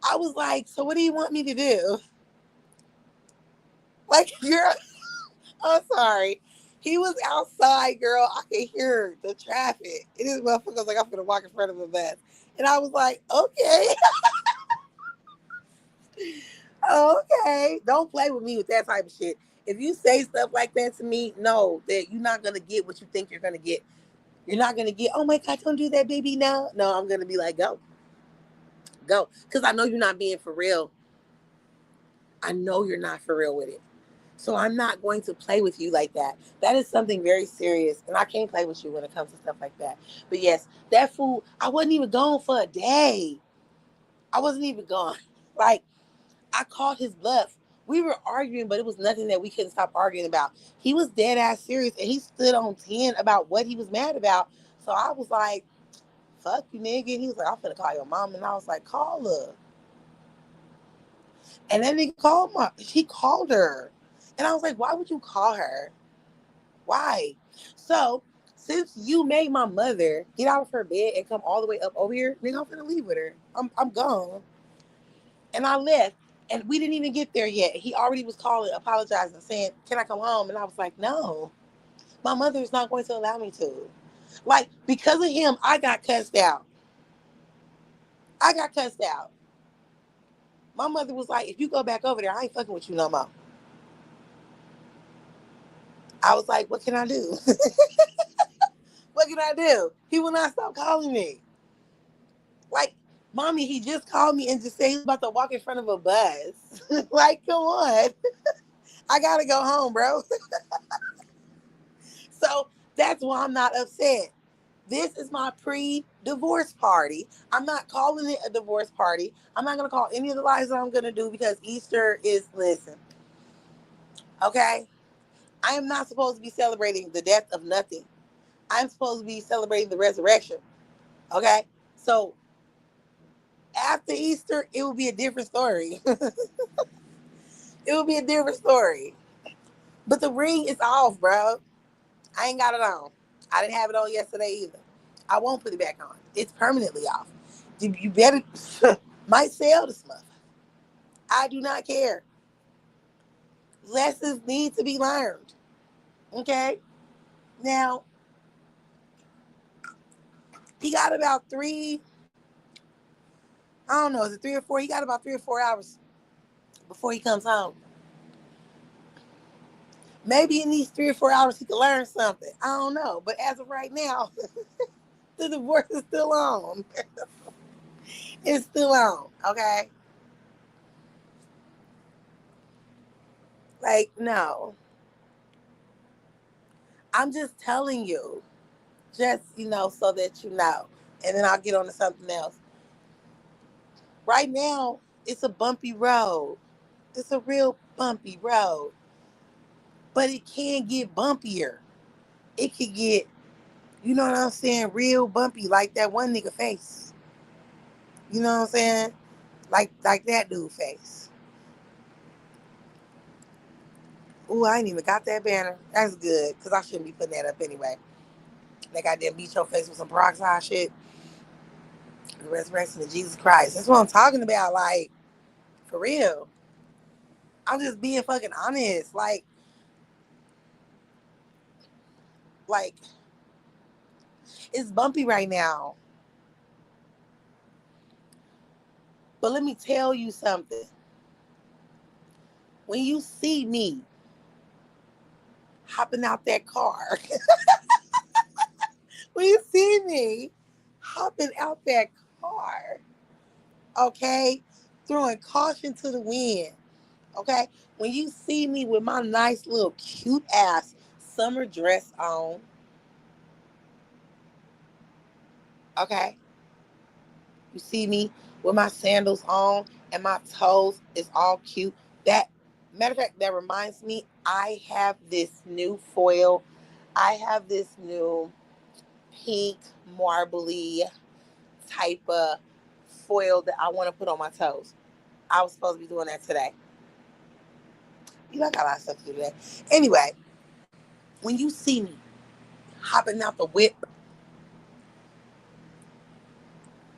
I was like, so what do you want me to do? Like, girl, I'm sorry. He was outside, girl. I could hear the traffic. And this motherfucker was like, I'm going to walk in front of a bus. And I was like, okay. Okay. Don't play with me with that type of shit. If you say stuff like that to me, know that you're not going to get what you think you're going to get. You're not going to get, oh my God, don't do that, baby. No, I'm going to be like, go. Go. Because I know you're not being for real. I know you're not for real with it. So I'm not going to play with you like that. That is something very serious. And I can't play with you when it comes to stuff like that. But yes, that fool, I wasn't even gone for a day. I wasn't even gone. Like, I called his bluff. We were arguing, but it was nothing that we couldn't stop arguing about. He was dead ass serious and he stood on 10 about what he was mad about. So I was like, fuck you, nigga. And he was like, I'm finna call your mom. And I was like, call her. And then he called her. And I was like, why would you call her? Why? So, since you made my mother get out of her bed and come all the way up over here, nigga, I'm finna leave with her. I'm gone. And I left. And we didn't even get there yet. He already was calling, apologizing, saying, can I come home? And I was like, no, my mother is not going to allow me to. Like, because of him, I got cussed out. I got cussed out. My mother was like, if you go back over there, I ain't fucking with you no more. I was like, what can I do? What can I do? He will not stop calling me. Like, mommy, he just called me and just said he's about to walk in front of a bus. Like, come on. I gotta go home, bro. So that's why I'm not upset. This is my pre-divorce party. I'm not calling it a divorce party. I'm not gonna call any of the lies that I'm gonna do because Easter is, listen, okay? I am not supposed to be celebrating the death of nothing. I'm supposed to be celebrating the resurrection. Okay? So after Easter, it will be a different story. It will be a different story. But the ring is off, bro. I ain't got it on. I didn't have it on yesterday either. I won't put it back on. It's permanently off. You better might sell this month. I do not care. Lessons need to be learned. Okay? Now, he got about I don't know, is it 3 or 4? He got about 3 or 4 hours before he comes home. Maybe in these 3 or 4 hours he can learn something. I don't know. But as of right now, the divorce is still on. It's still on. Okay? Like, no. I'm just telling you. Just, so that you know. And then I'll get on to something else. Right now, it's a bumpy road. It's a real bumpy road. But it can get bumpier. It could get, you know what I'm saying, real bumpy, like that one nigga face. You know what I'm saying? Like that dude face. Ooh, I ain't even got that banner. That's good, because I shouldn't be putting that up anyway. That goddamn beat your face with some peroxide shit. The resurrection of Jesus Christ. That's what I'm talking about. Like, for real. I'm just being fucking honest. Like, it's bumpy right now. But let me tell you something. When you see me hopping out that car, when you see me hopping out that car, okay, throwing caution to the wind, okay, when you see me with my nice little cute ass summer dress on, okay, you see me with my sandals on and my toes is all cute. That, matter of fact, that reminds me, I have this new foil. I have this new pink marbly type of foil that I want to put on my toes. I was supposed to be doing that today. I got a lot of stuff to do today. Anyway, when you see me hopping out the whip,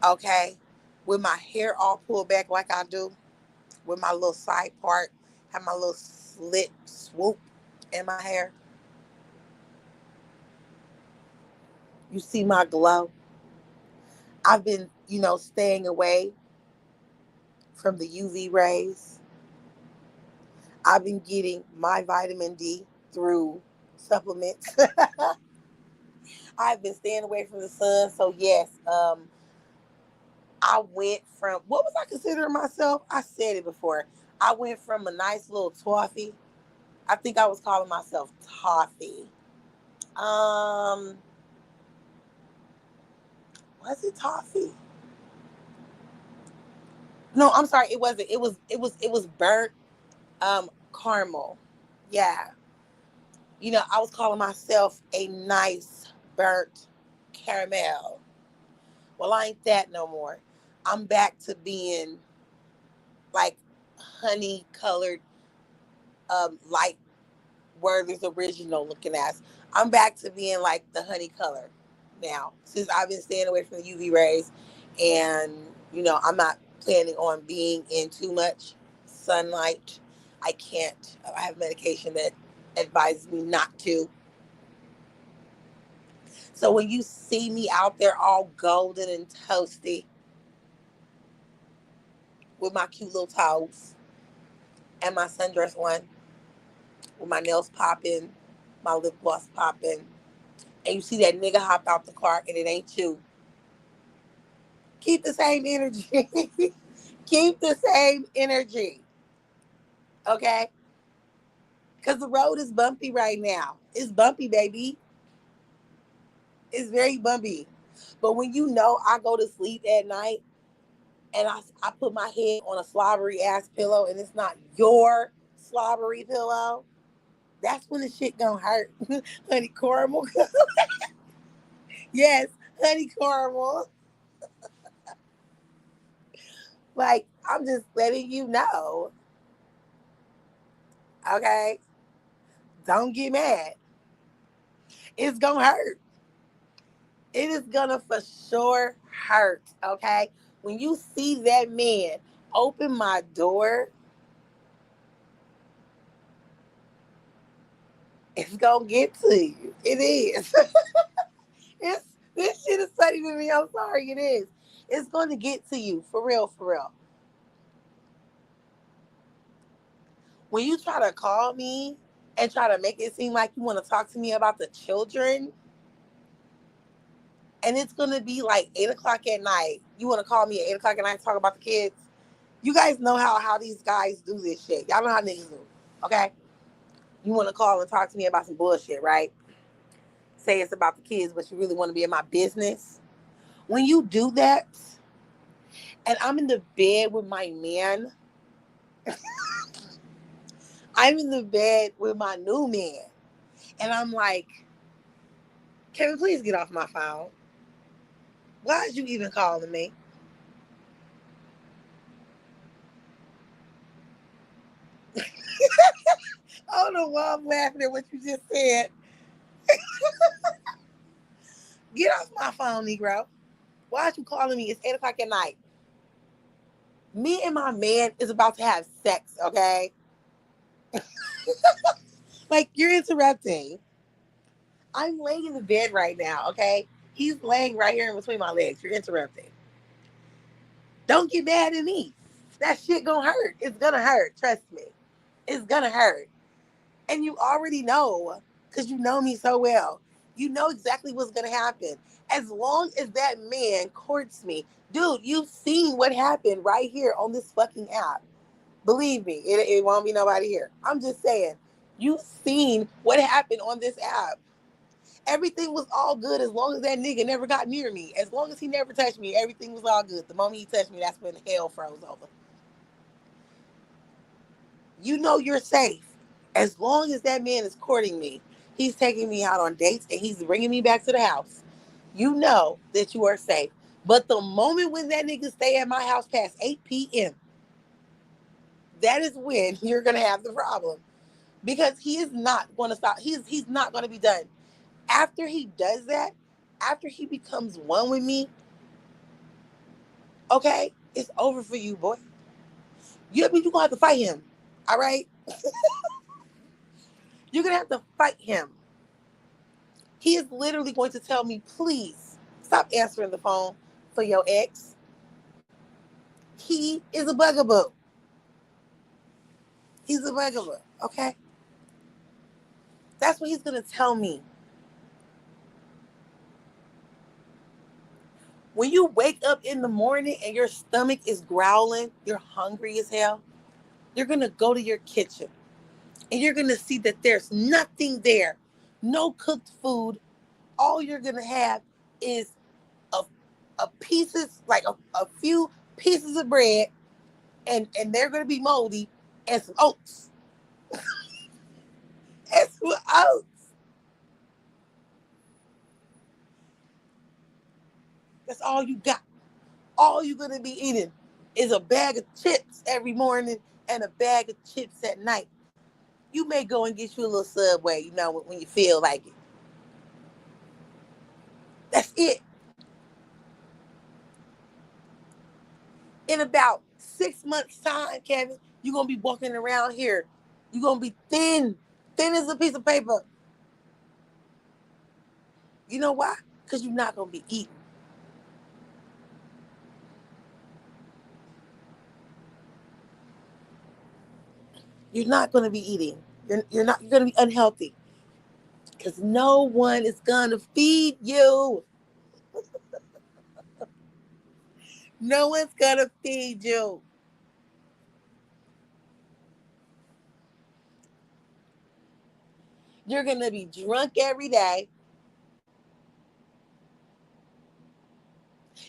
okay, with my hair all pulled back like I do, with my little side part, have my little slit swoop in my hair, you see my glow. I've been, staying away from the UV rays. I've been getting my vitamin D through supplements. I've been staying away from the sun. So yes, I went from, what was I considering myself? I said it before. I went from a nice little toffee. I think I was calling myself toffee. Was it toffee? No, I'm sorry, it wasn't. It was burnt caramel. Yeah. I was calling myself a nice burnt caramel. Well, I ain't that no more. I'm back to being like honey colored, light Werther's Original looking ass. I'm back to being like the honey color now since I've been staying away from the UV rays, and I'm not planning on being in too much sunlight. I can't. I have medication that advises me not to. So when you see me out there all golden and toasty with my cute little toes and my sundress on, with my nails popping, my lip gloss popping, and you see that nigga hop out the car and it ain't you, keep the same energy. Keep the same energy. Okay? Because the road is bumpy right now. It's bumpy, baby. It's very bumpy. But when I go to sleep at night and I put my head on a slobbery ass pillow and it's not your slobbery pillow, that's when the shit gonna hurt. Honey caramel. Yes, honey caramel. Like, I'm just letting you know. Okay? Don't get mad. It's gonna hurt. It is gonna for sure hurt. Okay? When you see that man open my door, it's gonna get to you. It is. it's This shit is funny to me. I'm sorry, it is. It's gonna get to you. For real, for real. When you try to call me and try to make it seem like you want to talk to me about the children, and it's gonna be like 8 o'clock at night. You want to call me at 8 o'clock at night and talk about the kids? You guys know how these guys do this shit. Y'all know how niggas do. Okay? You want to call and talk to me about some bullshit, right? Say it's about the kids, but you really want to be in my business. When you do that, and I'm in the bed with my man, I'm in the bed with my new man, and I'm like, can we please get off my phone? Why is you even calling me? I don't know why I'm laughing at what you just said. Get off my phone, Negro. Why are you calling me? It's 8 o'clock at night. Me and my man is about to have sex, okay? Like, you're interrupting. I'm laying in the bed right now, okay? He's laying right here in between my legs. You're interrupting. Don't get mad at me. That shit gonna hurt. It's gonna hurt. Trust me. It's gonna hurt. And you already know, because you know me so well. You know exactly what's gonna happen. As long as that man courts me, dude, you've seen what happened right here on this fucking app. Believe me, it won't be nobody here. I'm just saying, you've seen what happened on this app. Everything was all good as long as that nigga never got near me. As long as he never touched me, everything was all good. The moment he touched me, that's when hell froze over. You know you're safe. As long as that man is courting me, he's taking me out on dates and he's bringing me back to the house. You know that you are safe. But the moment when that nigga stay at my house past 8 p.m., that is when you're going to have the problem. Because he is not going to stop. He's not going to be done. After he does that, after he becomes one with me, okay, it's over for you, boy. You're going to have to fight him. All right? You're going to have to fight him. He is literally going to tell me, please stop answering the phone for your ex. He is a bugaboo. He's a bugaboo, okay? That's what he's going to tell me. When you wake up in the morning and your stomach is growling, you're hungry as hell, you're going to go to your kitchen and you're going to see that there's nothing there. No cooked food. All you're going to have is a few pieces of bread, and they're going to be moldy, and some oats. And some oats. That's all you got. All you're going to be eating is a bag of chips every morning and a bag of chips at night. You may go and get you a little Subway, when you feel like it. That's it. In about 6 months' time, Kevin, you're gonna be walking around here. You're gonna be thin as a piece of paper. You know why? Because you're not gonna be eating. You're not gonna be eating. You're not. You're gonna be unhealthy. Because no one is gonna feed you. No one's gonna feed you. You're gonna be drunk every day.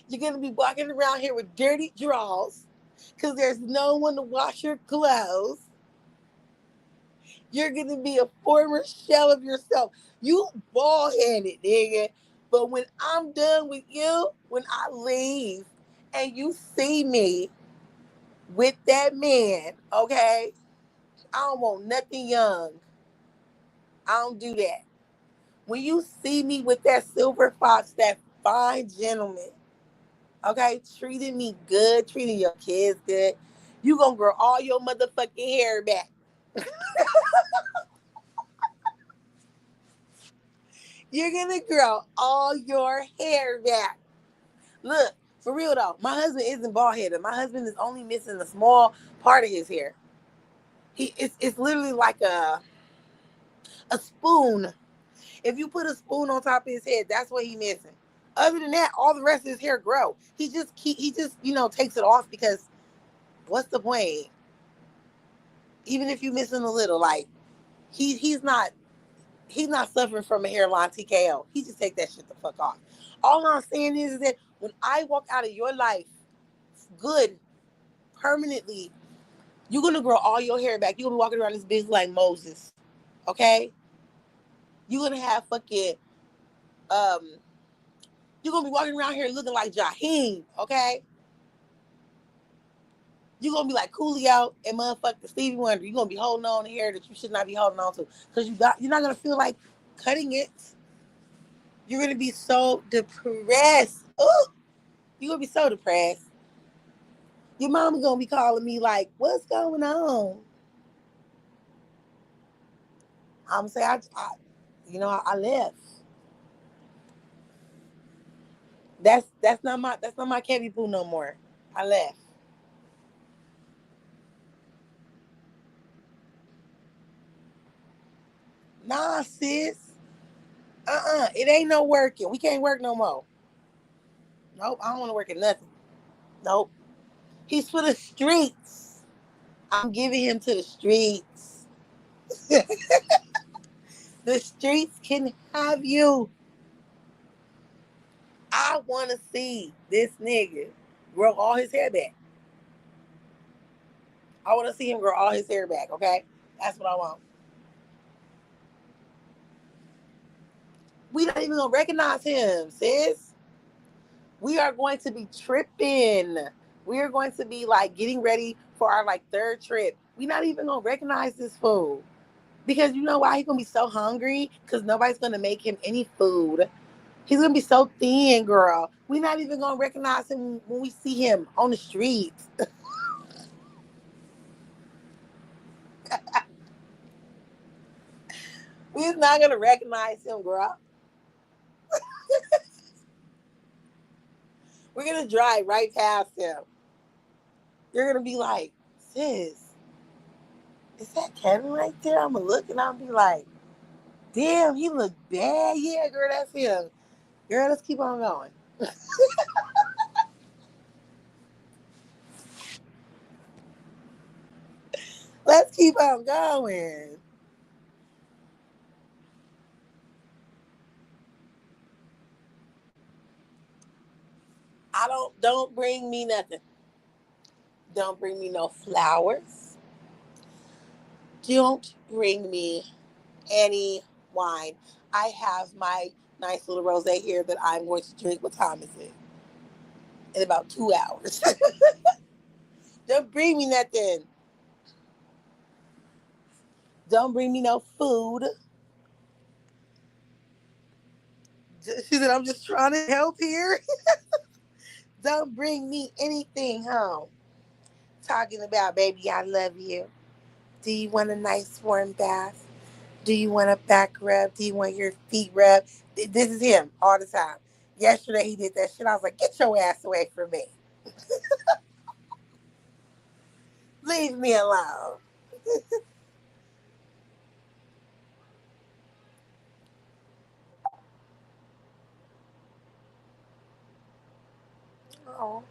You're gonna be walking around here with dirty drawers because there's no one to wash your clothes. You're gonna be a former shell of yourself. You bald headed, nigga. But when I'm done with you, when I leave and you see me with that man, okay? I don't want nothing young. I don't do that. When you see me with that silver fox, that fine gentleman, okay, treating me good, treating your kids good, you gonna grow all your motherfucking hair back. You're gonna grow all your hair back. Look, for real though, my husband isn't bald headed. My husband is only missing a small part of his hair. It's literally like a spoon. If you put a spoon on top of his head, that's what he missing. Other than that, all the rest of his hair grow. He just takes it off because what's the point? Even if you missing a little, like he's not suffering from a hairline TKO. He just take that shit the fuck off. All I'm saying is that when I walk out of your life, good, permanently, you're gonna grow all your hair back. You're gonna be walking around this bitch like Moses. Okay? You're gonna have fucking um you're gonna be walking around here looking like Jaheim, okay? You're gonna be like Coolio and motherfucking Stevie Wonder. You're gonna be holding on to hair that you should not be holding on to. Because you're not gonna feel like cutting it. You're gonna be so depressed. Ooh, you're gonna be so depressed. Your mama gonna be calling me like, what's going on? I'm gonna say I left. That's not my Kevin Pooh no more. I left. Nah, sis. It ain't no working. We can't work no more. Nope. I don't want to work at nothing. Nope. He's for the streets. I'm giving him to the streets. The streets can have you. I want to see this nigga grow all his hair back. I want to see him grow all his hair back, okay? That's what I want. We not even gonna recognize him, sis. We are going to be tripping. We are going to be like getting ready for our like third trip. We not even gonna recognize this fool. Because you know why? He's gonna be so hungry because nobody's gonna make him any food. He's gonna be so thin, girl. We're not even gonna recognize him when we see him on the streets. We're not gonna recognize him, girl. We're gonna drive right past him. You're gonna be like, sis, is that Kevin right there? I'm gonna look and I'll be like, damn, he look bad. Yeah, girl, that's him. Girl, let's keep on going. Let's keep on going. Don't bring me nothing. Don't bring me no flowers. Don't bring me any wine. I have my nice little rosé here that I'm going to drink. What time is it? In about 2 hours. Don't bring me nothing. Don't bring me no food. She said, I'm just trying to help here. Don't bring me anything home. Talking about, baby, I love you. Do you want a nice warm bath? Do you want a back rub? Do you want your feet rubbed? This is him all the time. Yesterday he did that shit. I was like, get your ass away from me. Leave me alone. Oh,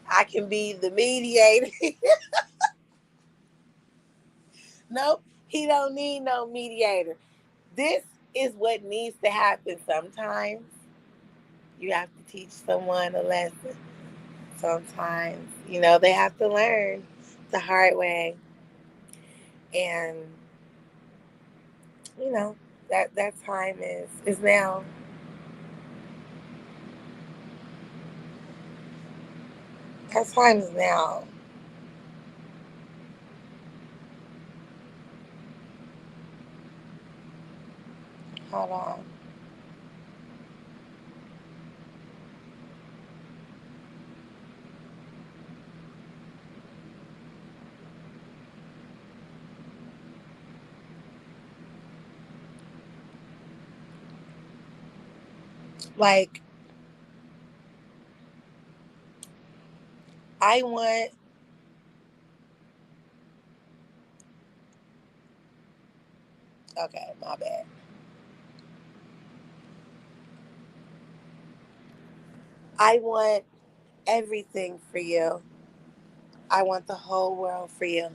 I can be the mediator. Nope, he don't need no mediator. This is what needs to happen sometimes. You have to teach someone a lesson. Sometimes, they have to learn the hard way. And, you know, that time is now. That time is now. Hold on. Like, I want, okay, my bad. I want everything for you. I want the whole world for you.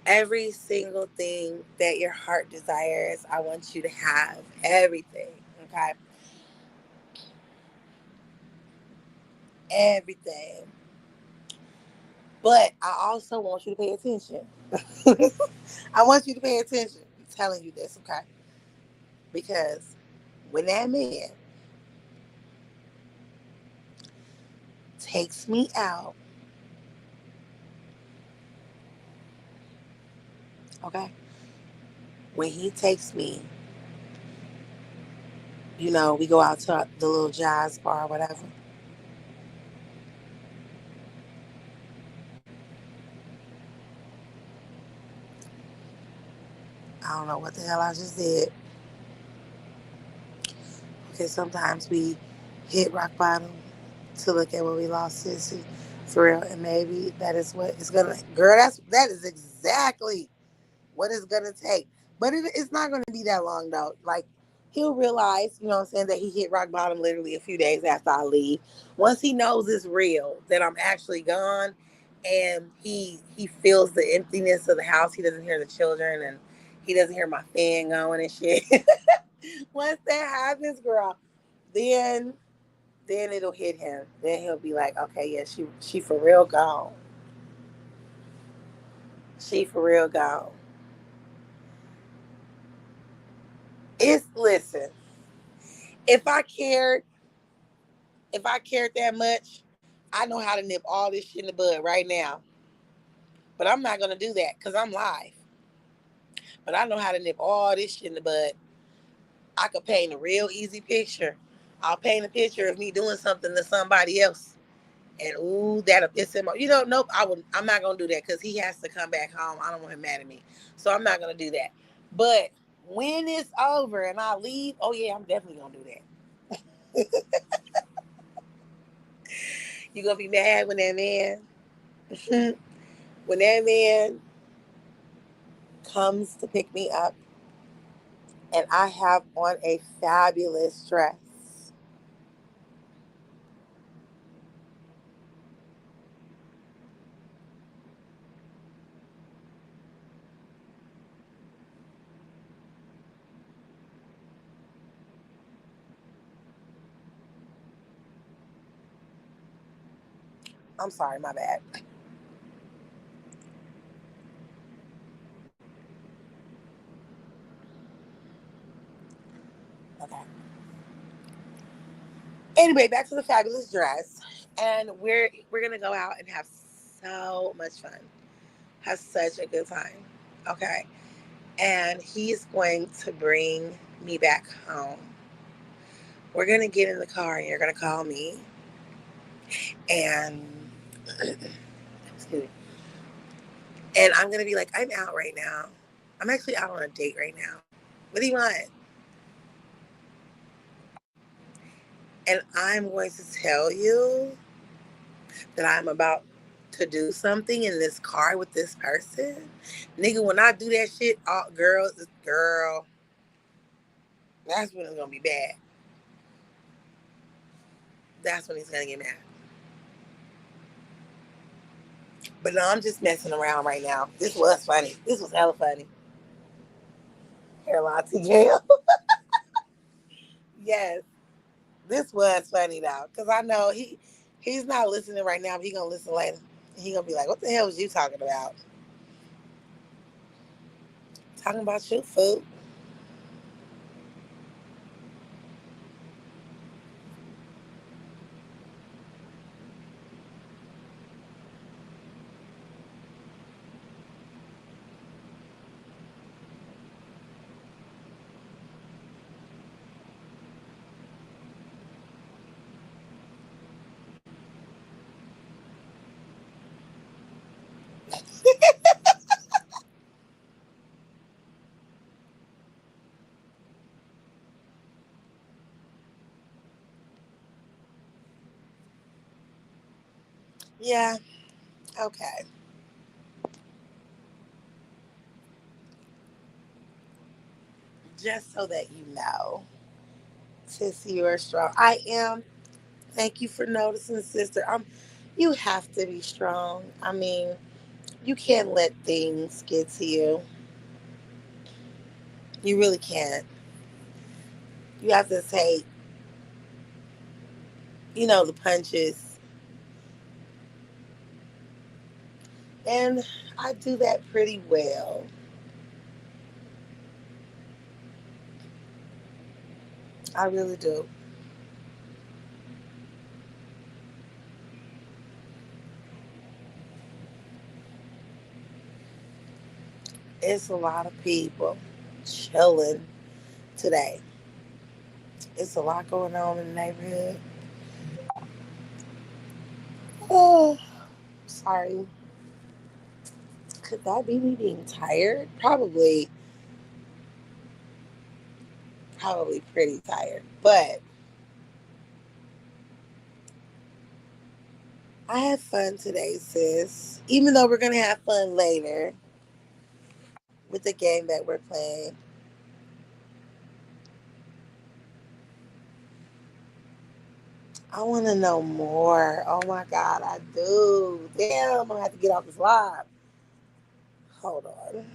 Every single thing that your heart desires, I want you to have everything. Okay? Everything. But I also want you to pay attention. I want you to pay attention. I'm telling you this, okay? Because when that man takes me out, okay? When he takes me, we go out to the little jazz bar or whatever. I don't know what the hell I just did. Okay, sometimes we hit rock bottom to look at what we lost, sissy, for real. And maybe that is what it's gonna, girl. That is exactly what it's gonna take. But it's not gonna be that long though. Like he'll realize, you know what I'm saying, that he hit rock bottom literally a few days after I leave. Once he knows it's real, that I'm actually gone, and he feels the emptiness of the house. He doesn't hear the children, and he doesn't hear my fan going and shit. Once that happens, girl, then then it'll hit him. Then he'll be like, okay, yeah, she for real gone. She for real gone. It's listen. If I cared, if I cared that much, I know how to nip all this shit in the bud right now. But I'm not gonna do that because I'm live. But I know how to nip all this shit in the bud. I could paint a real easy picture. I'll paint a picture of me doing something to somebody else. And ooh, that'll piss him off. Nope, I'm not gonna do that because he has to come back home. I don't want him mad at me. So I'm not gonna do that. But when it's over and I leave, oh yeah, I'm definitely gonna do that. You gonna be mad when that man when that man comes to pick me up and I have on a fabulous dress. I'm sorry, my bad. Okay. Anyway, back to the fabulous dress. And we're gonna go out and have so much fun. Has such a good time. Okay. And he's going to bring me back home. We're going to get in the car and you're going to call me. And, excuse me. And I'm going to be like, I'm out right now. I'm actually out on a date right now. What do you want? And I'm going to tell you that I'm about to do something in this car with this person. Nigga, when I do that shit, girl, that's when it's going to be bad. That's when he's going to get mad. But no, I'm just messing around right now. This was funny. This was hella funny. Hairline TKO. Yes, this was funny though, because I know he's not listening right now, but he gonna listen later. He gonna be like, "What the hell was you talking about?" Talking about you, food. Yeah. Okay. Just so that you know, Sissy, you are strong. I am. Thank you for noticing, sister. You have to be strong. I mean, you can't let things get to you. You really can't. You have to take, the punches. And I do that pretty well. I really do. It's a lot of people chilling today. It's a lot going on in the neighborhood. Oh, sorry. Could that be me being tired? Probably pretty tired. But I had fun today, sis. Even though we're gonna have fun later with the game that we're playing. I want to know more. Oh my God, I do. Damn, I'm gonna have to get off this live. Hold on.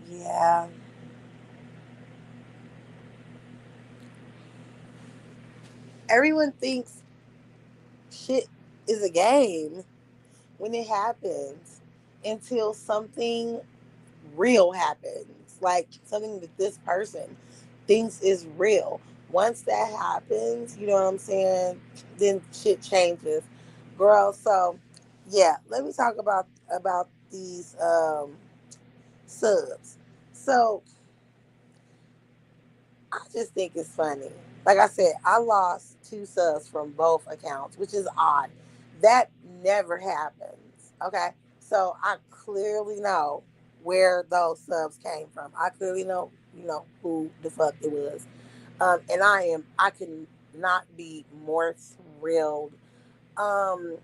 Yeah. Everyone thinks shit is a game when it happens until something real happens. Like something that this person thinks is real. Once that happens, you know what I'm saying? Then shit changes. Girl, so yeah, let me talk about these subs. So I just think it's funny. Like I said, I lost two subs from both accounts, which is odd. That never happens. Okay. So I clearly know where those subs came from. I clearly know, who the fuck it was. And I can not be more thrilled. Um,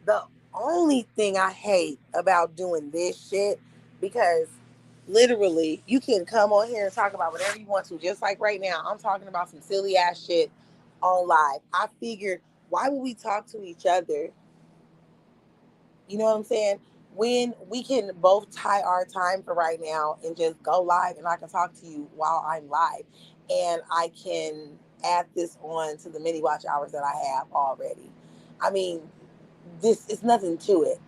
the only thing I hate about doing this shit, because literally you can come on here and talk about whatever you want to, just like right now. I'm talking about some silly ass shit on live. I figured, why would we talk to each other? You know what I'm saying? when we can both tie our time for right now and just go live and I can talk to you while I'm live and I can add this on to the mini watch hours that I have already. I mean, this is nothing to it.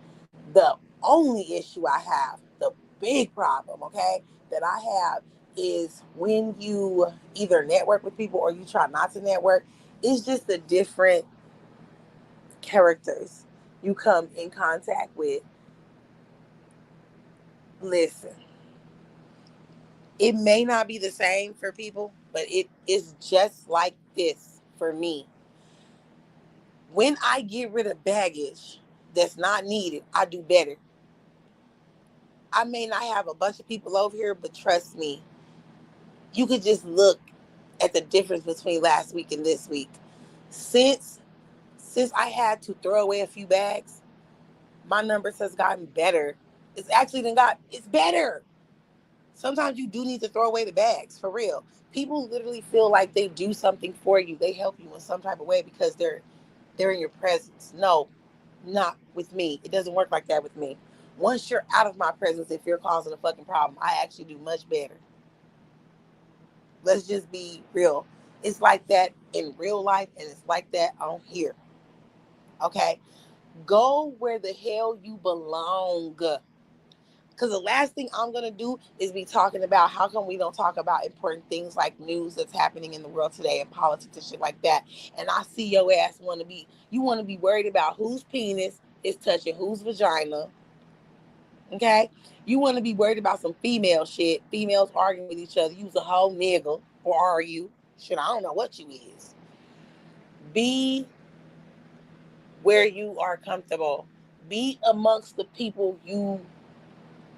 The only issue I have, the big problem, okay, that I have is when you either network with people or you try not to network, it's just the different characters you come in contact with. Listen, it may not be the same for people, but it is just like this for me. When I get rid of baggage that's not needed, I do better. I may not have a bunch of people over here, but trust me, you could just look at the difference between last week and this week. Since since I had to throw away a few bags, my numbers has gotten better. It's better. Sometimes you do need to throw away the bags for real. People literally feel like they do something for you. They help you in some type of way because they're in your presence. No, not with me. It doesn't work like that with me. Once you're out of my presence, if you're causing a fucking problem, I actually do much better. Let's just be real. It's like that in real life and it's like that on here. Okay? Go where the hell you belong. Because the last thing I'm going to do is be talking about how come we don't talk about important things like news that's happening in the world today and politics and shit like that. And I see your ass you want to be worried about whose penis is touching whose vagina. Okay? You want to be worried about some female shit. Females arguing with each other. You's a whole nigga. Or are you? Shit, I don't know what you is. Be where you are comfortable. Be amongst the people you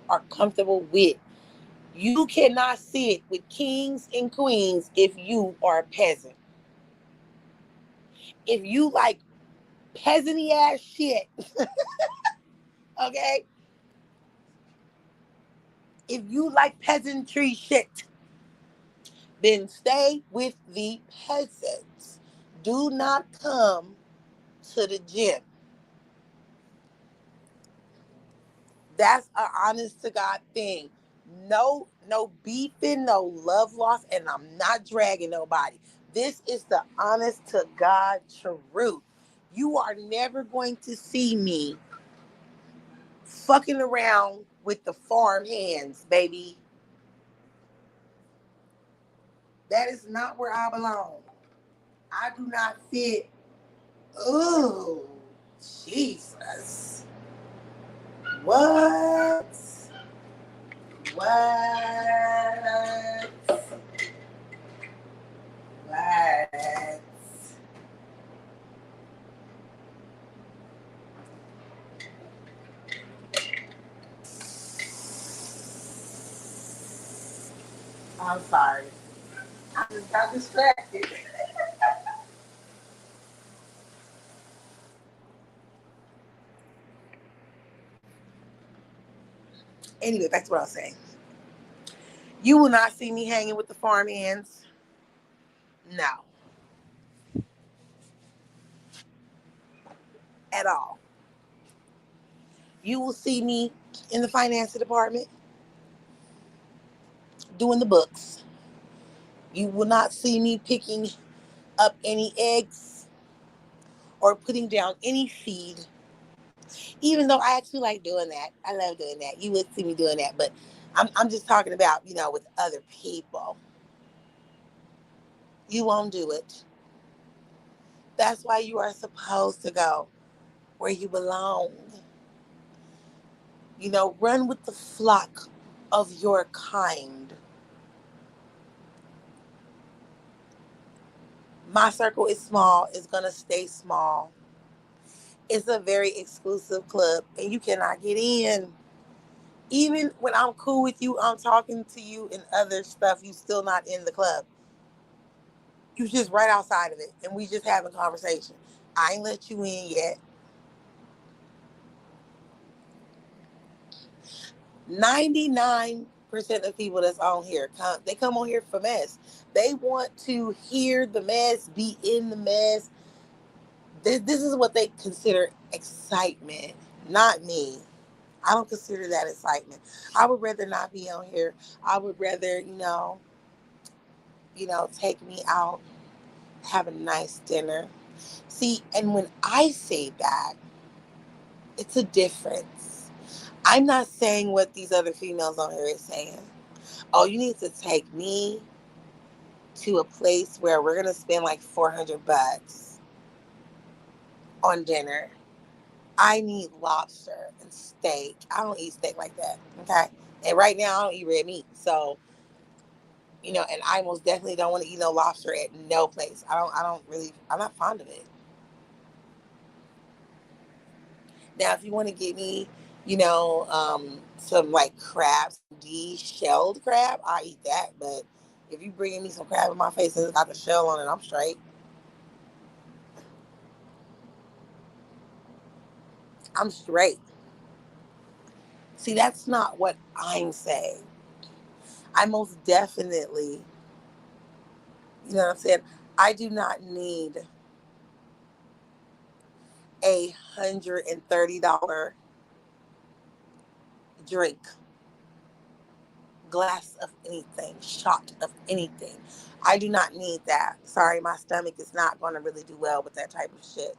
are comfortable with. You cannot sit with kings and queens if you are a peasant. If you like peasanty ass shit, okay? If you like peasantry shit, then stay with the peasants. Do not come to the gym. That's an honest to God thing. No beefing, no love loss, and I'm not dragging nobody. This is the honest to God truth. You are never going to see me fucking around with the farm hands, baby. That is not where I belong. I do not fit. Oh, Jesus. What? What? What? I'm sorry. I just got distracted. Anyway, back to what I was saying. You will not see me hanging with the farm hands. No. At all. You will see me in the finance department doing the books. You will not see me picking up any eggs or putting down any feed, even though I actually like doing that. I love doing that. You would see me doing that, but I'm just talking about, with other people. You won't do it. That's why you are supposed to go where you belong. Run with the flock of your kind. My circle is small. It's going to stay small. It's a very exclusive club, and you cannot get in. Even when I'm cool with you, I'm talking to you and other stuff, you still not in the club. You just right outside of it, and we just having a conversation. I ain't let you in yet. 99% of people that's on here, they come on here for mess. They want to hear the mess, be in the mess. This is what they consider excitement, not me. I don't consider that excitement. I would rather not be on here. I would rather, take me out, have a nice dinner. See, and when I say that, it's a difference. I'm not saying what these other females on here is saying. Oh, you need to take me to a place where we're gonna spend like $400 on dinner. I need lobster and steak. I don't eat steak like that. Okay. And right now I don't eat red meat. So, and I most definitely don't want to eat no lobster at no place. I'm not fond of it. Now if you want to get me, some like crabs, de-shelled crab, I eat that. But if you bringing me some crab in my face and it's got the shell on it, I'm straight. I'm straight. See, that's not what I'm saying. I most definitely, you know what I'm saying? I do not need $130 drink, glass of anything, shot of anything. I do not need that. Sorry, my stomach is not going to really do well with that type of shit.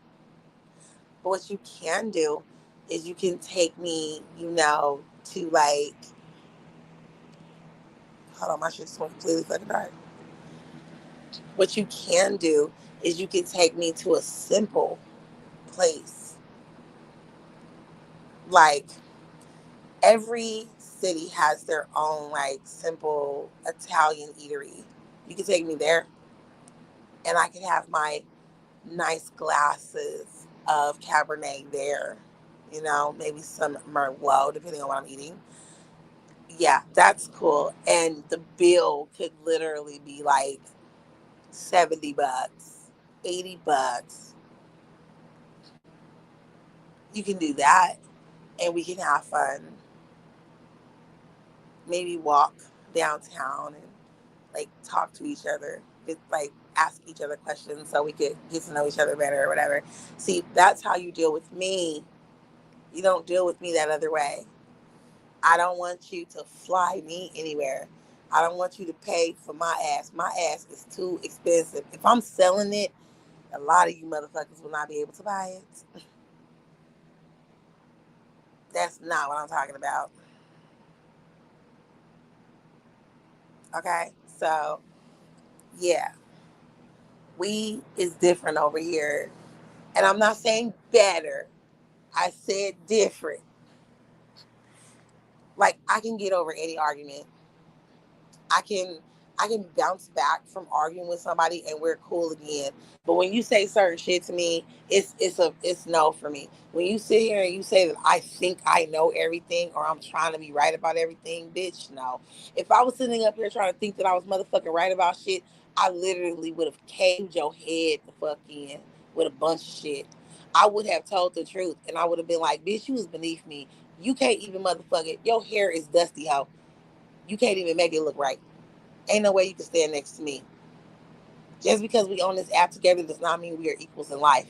But what you can do is you can take me, to like, hold on, my shit's completely fucking dark. What you can do is you can take me to a simple place. Like, every city has their own like simple Italian eatery. You can take me there and I can have my nice glasses of Cabernet there. Maybe some Merlot, depending on what I'm eating. Yeah, that's cool. And the bill could literally be like $70, $80. You can do that and we can have fun. Maybe walk downtown and like talk to each other, like ask each other questions so we could get to know each other better or whatever. See, that's how you deal with me. You don't deal with me that other way. I don't want you to fly me anywhere. I don't want you to pay for my ass. My ass is too expensive. If I'm selling it, a lot of you motherfuckers will not be able to buy it. That's not what I'm talking about. Okay? So, yeah, we is different over here. And I'm not saying better. I said different. Like, I can get over any argument. I can I can bounce back from arguing with somebody and we're cool again. But when you say certain shit to me, it's no for me. When you sit here and you say that I think I know everything or I'm trying to be right about everything, bitch, no. If I was sitting up here trying to think that I was motherfucking right about shit, I literally would have caved your head the fuck in with a bunch of shit. I would have told the truth and I would have been like, bitch, you was beneath me. You can't even motherfuck it. Your hair is dusty, hoe. You can't even make it look right. Ain't no way you can stand next to me. Just because we on this app together does not mean we are equals in life.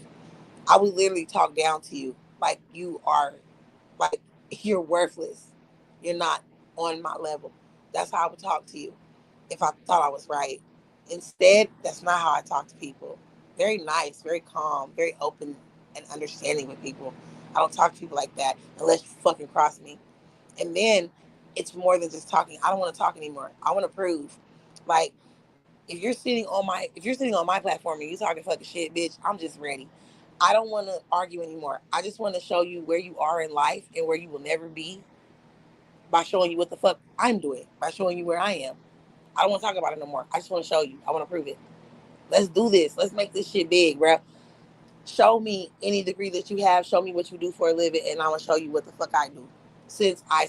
I would literally talk down to you like you are, like you're worthless. You're not on my level. That's how I would talk to you if I thought I was right. Instead, that's not how I talk to people. Very nice, very calm, very open and understanding with people. I don't talk to people like that unless you fucking cross me. And then it's more than just talking. I don't want to talk anymore. I want to prove. Like, if you're sitting on my platform and you talking fucking shit, bitch, I'm just ready. I don't want to argue anymore. I just want to show you where you are in life and where you will never be by showing you what the fuck I'm doing, by showing you where I am. I don't want to talk about it no more. I just want to show you. I want to prove it. Let's do this. Let's make this shit big, bro. Show me any degree that you have. Show me what you do for a living, and I'm gonna show you what the fuck I do. Since I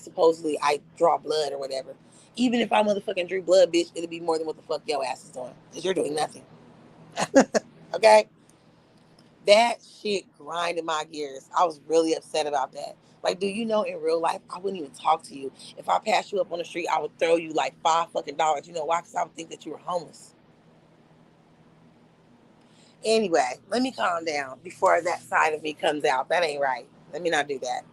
draw blood or whatever. Even if I motherfucking drew blood, bitch, it'll be more than what the fuck your ass is doing. Because you're doing nothing. Okay? That shit grinded my gears. I was really upset about that. Like, do you know in real life, I wouldn't even talk to you. If I passed you up on the street, I would throw you like $5 fucking. You know why? Because I would think that you were homeless. Anyway, let me calm down before that side of me comes out. That ain't right. Let me not do that.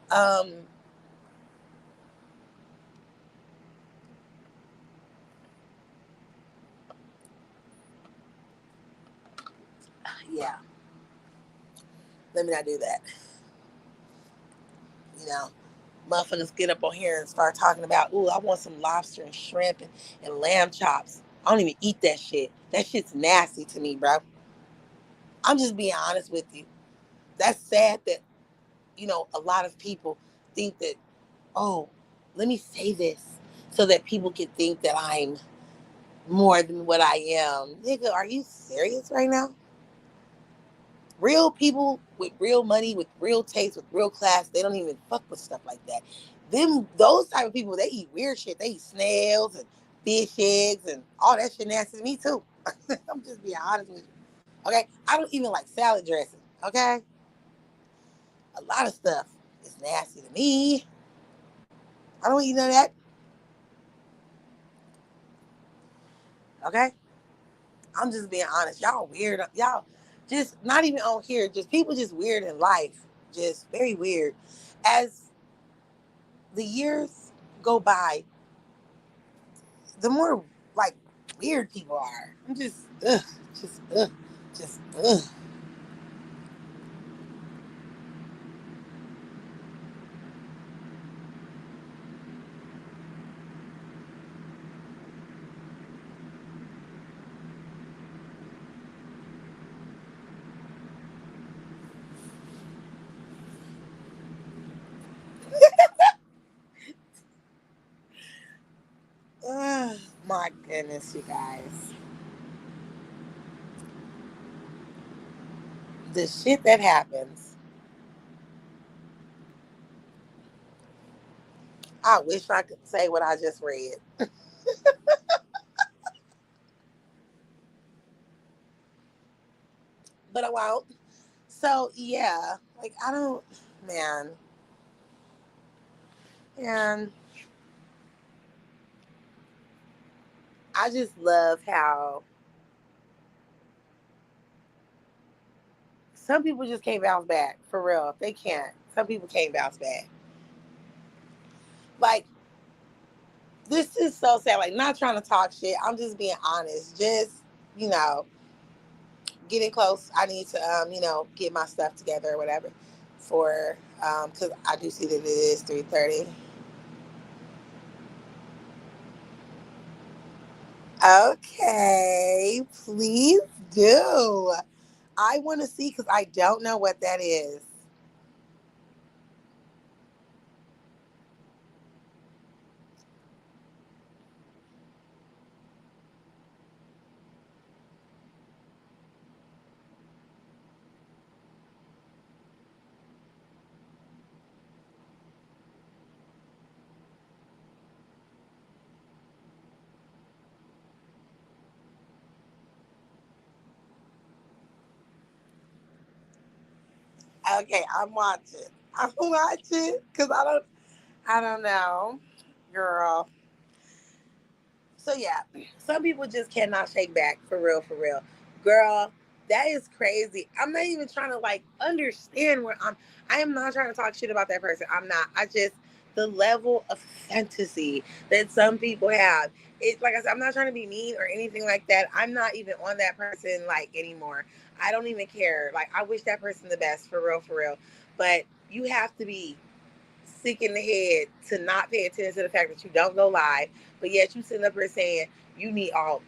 yeah, let me not do that. You know, motherfuckers get up on here and start talking about, ooh, I want some lobster and shrimp and lamb chops. I don't even eat that shit. That shit's nasty to me, bro. I'm just being honest with you. That's sad that, a lot of people think that, oh, let me say this so that people can think that I'm more than what I am. Nigga, are you serious right now? Real people with real money, with real taste, with real class, they don't even fuck with stuff like that. Those type of people, they eat weird shit. They eat snails and fish eggs and all that shit nasty to me too. I'm just being honest with you. Okay? I don't even like salad dressing. Okay? A lot of stuff is nasty to me. I don't eat none of that. Okay? I'm just being honest. Y'all weird. Y'all just not even on here. Just people just weird in life. Just very weird. As the years go by, the more like weird people are. I'm just just just my goodness, you guys. The shit that happens. I wish I could say what I just read, but I won't. So yeah, like I don't, man, and I just love how some people just can't bounce back for real. They can't. Some people can't bounce back. Like this is so sad. Like not trying to talk shit. I'm just being honest. Just you know, getting close. I need to get my stuff together or whatever for because I do see that it is 3:30. Okay, please do. I want to see because I don't know what that is. Okay, I'm watching. I'm watching because I don't know, girl. So yeah, some people just cannot shake back for real, for real. Girl, that is crazy. I'm not even trying to like understand where I am not trying to talk shit about that person. I'm not. I just the level of fantasy that some people have. It like I said, I'm not trying to be mean or anything like that. I'm not even on that person like anymore. I don't even care. Like I wish that person the best for real, for real. But you have to be sick in the head to not pay attention to the fact that you don't go live, but yet you sitting up here saying you need all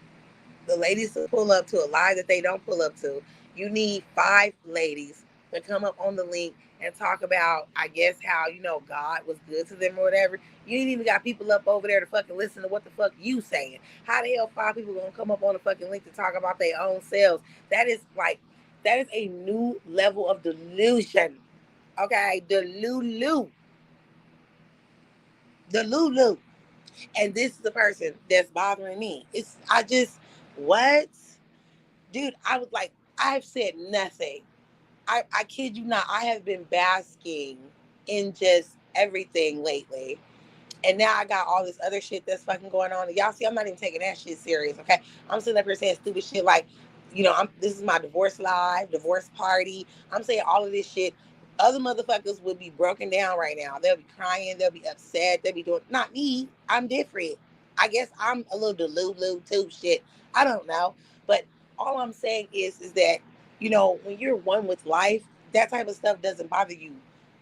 the ladies to pull up to a live that they don't pull up to. You need 5 ladies to come up on the link and talk about, I guess, how, God was good to them or whatever. You ain't even got people up over there to fucking listen to what the fuck you saying. How the hell 5 people gonna come up on the fucking link to talk about their own selves? That is a new level of delusion. Okay, the Lulu. And this is the person that's bothering me. I just, what? Dude, I was like, I've said nothing. I kid you not. I have been basking in just everything lately. And now I got all this other shit that's fucking going on. And y'all see, I'm not even taking that shit serious, okay? I'm sitting up here saying stupid shit like, this is my divorce live, divorce party. I'm saying all of this shit. Other motherfuckers would be broken down right now. They'll be crying. They'll be upset. They'll be doing, not me. I'm different. I guess I'm a little delulu too, shit. I don't know. But all I'm saying is that, when you're one with life, that type of stuff doesn't bother you.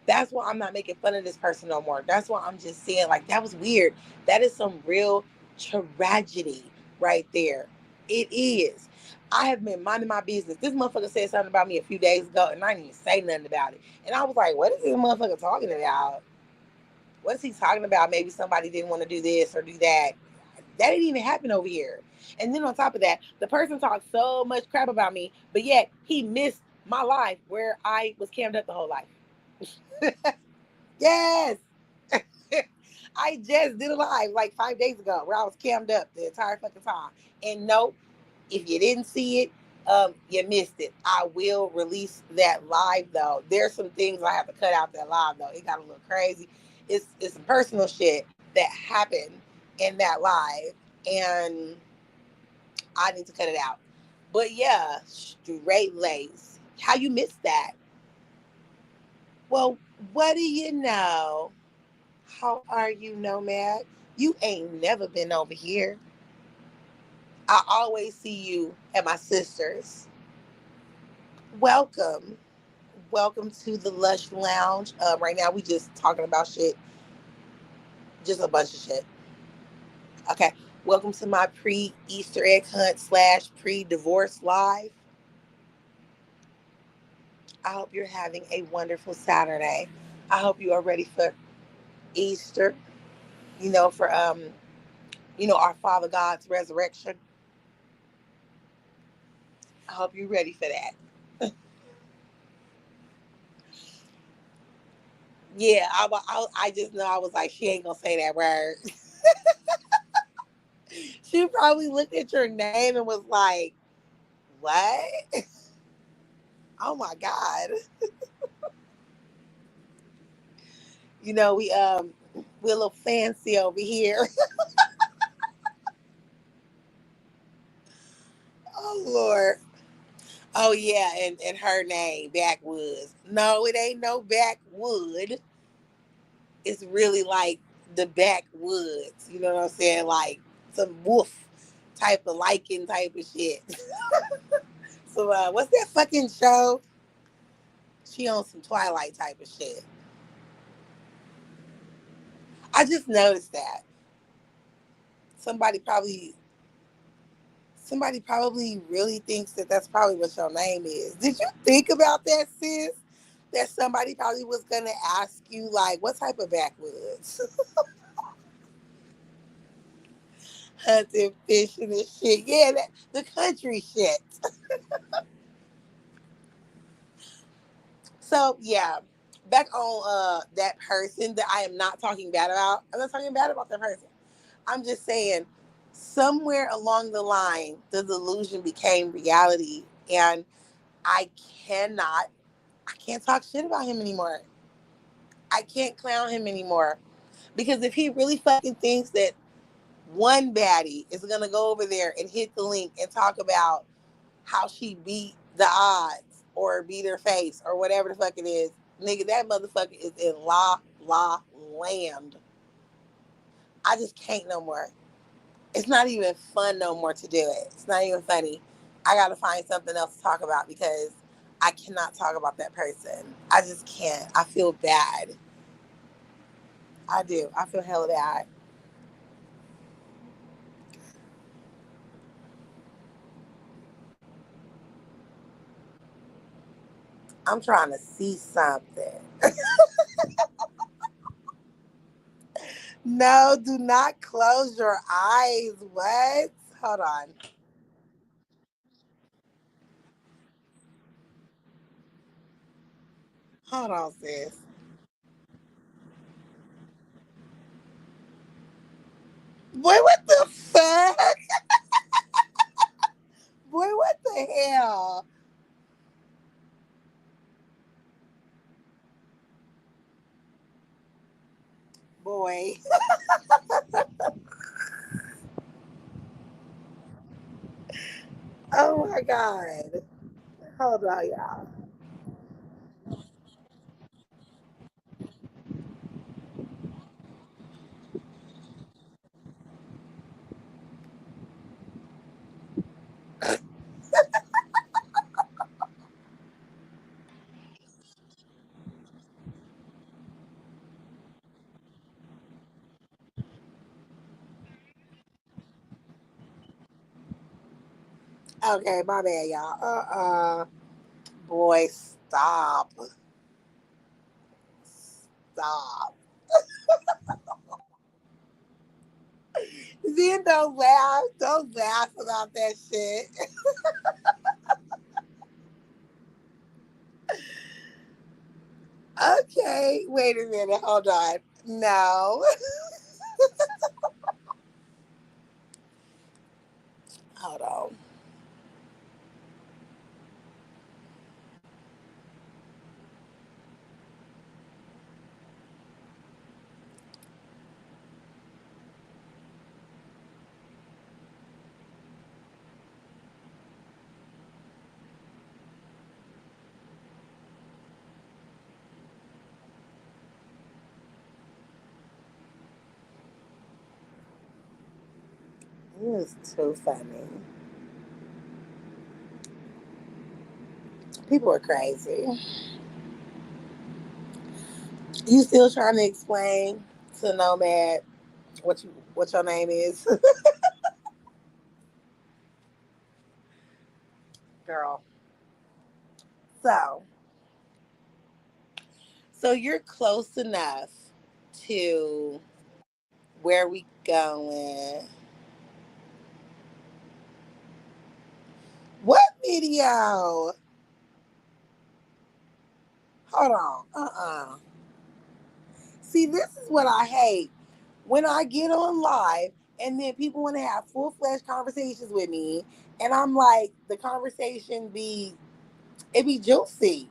That's why I'm not making fun of this person no more. That's why I'm just saying, like, that was weird. That is some real tragedy right there. It is. I have been minding my business. This motherfucker said something about me a few days ago, and I didn't even say nothing about it. And I was like, what is this motherfucker talking about? What is he talking about? Maybe somebody didn't want to do this or do that. That didn't even happen over here. And then on top of that, the person talked so much crap about me, but yet he missed my life where I was cammed up the whole life. Yes. I just did a live like 5 days ago where I was cammed up the entire fucking time. And no, if you didn't see it, you missed it. I will release that live though. There's some things I have to cut out that live though. It got a little crazy. It's some personal shit that happened in that live, and I need to cut it out. But yeah, straight lace. How you missed that? Well, what do you know? How are you, Nomad? You ain't never been over here. I always see you at my sister's. Welcome. Welcome to the Lush Lounge. Right now, we just talking about shit, just a bunch of shit. Okay. Welcome to my pre Easter egg hunt / pre divorce live. I hope you're having a wonderful Saturday. I hope you are ready for Easter. For our Father God's resurrection. I hope you're ready for that. Yeah, I just know I was like, she ain't gonna say that word. She probably looked at your name and was like, what? Oh my God. We're a little fancy over here. Oh Lord. Oh yeah, and her name, Backwoods. No, it ain't no backwood. It's really like the backwoods. You know what I'm saying? Like some wolf type of lichen type of shit. So what's that fucking show? She on some Twilight type of shit. I just noticed that. Somebody probably somebody probably really thinks that that's probably what your name is. Did you think about that, sis? That somebody probably was gonna ask you like, what type of backwoods? Hunting, fishing, and shit. Yeah, the country shit. So yeah, back on that person that I am not talking bad about. I'm not talking bad about that person. I'm just saying, somewhere along the line, the delusion became reality, and I cannot, I can't talk shit about him anymore. I can't clown him anymore because if he really fucking thinks that one baddie is gonna go over there and hit the link and talk about how she beat the odds or beat her face or whatever the fuck it is, nigga, that motherfucker is in la land. I just can't no more. It's not even fun no more to do it. It's not even funny. I gotta find something else to talk about because I cannot talk about that person. I just can't. I feel bad. I do. I feel hella bad. I'm trying to see something. No, do not close your eyes. What? Hold on. Hold on, sis. Boy, what the fuck? Boy, what the hell? Boy. Oh my God. Hold on, y'all. Okay, my bad, y'all. Boy, stop. Stop. Then don't laugh. Don't laugh about that shit. Okay, wait a minute. Hold on. No. Hold on. It was too funny. People are crazy. You still trying to explain to Nomad what your name is, girl? So so you're close enough to where we going? What video? Hold on. See, this is what I hate. When I get on live and then people want to have full fledged conversations with me, and I'm like, the conversation be it be juicy.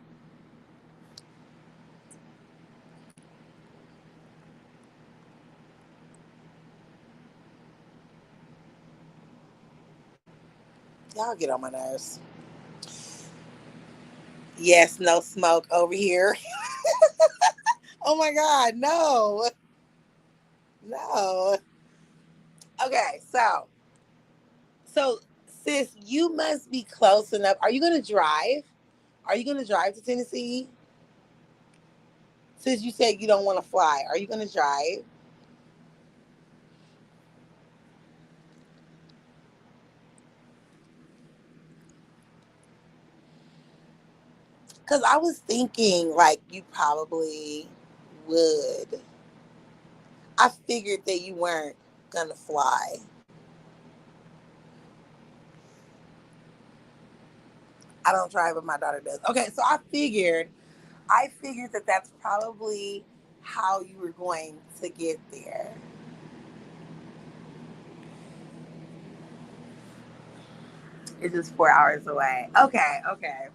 Y'all get on my nerves. Yes, no smoke over here. Oh my God, no, no. Okay, so sis, you must be close enough. Are you gonna drive? Are you gonna drive to Tennessee? Since you said you don't want to fly, are you gonna drive? Because I was thinking like you probably would. I figured that you weren't gonna fly. I don't drive, but my daughter does. Okay, so I figured that that's probably how you were going to get there. It's just 4 hours away. Okay, okay.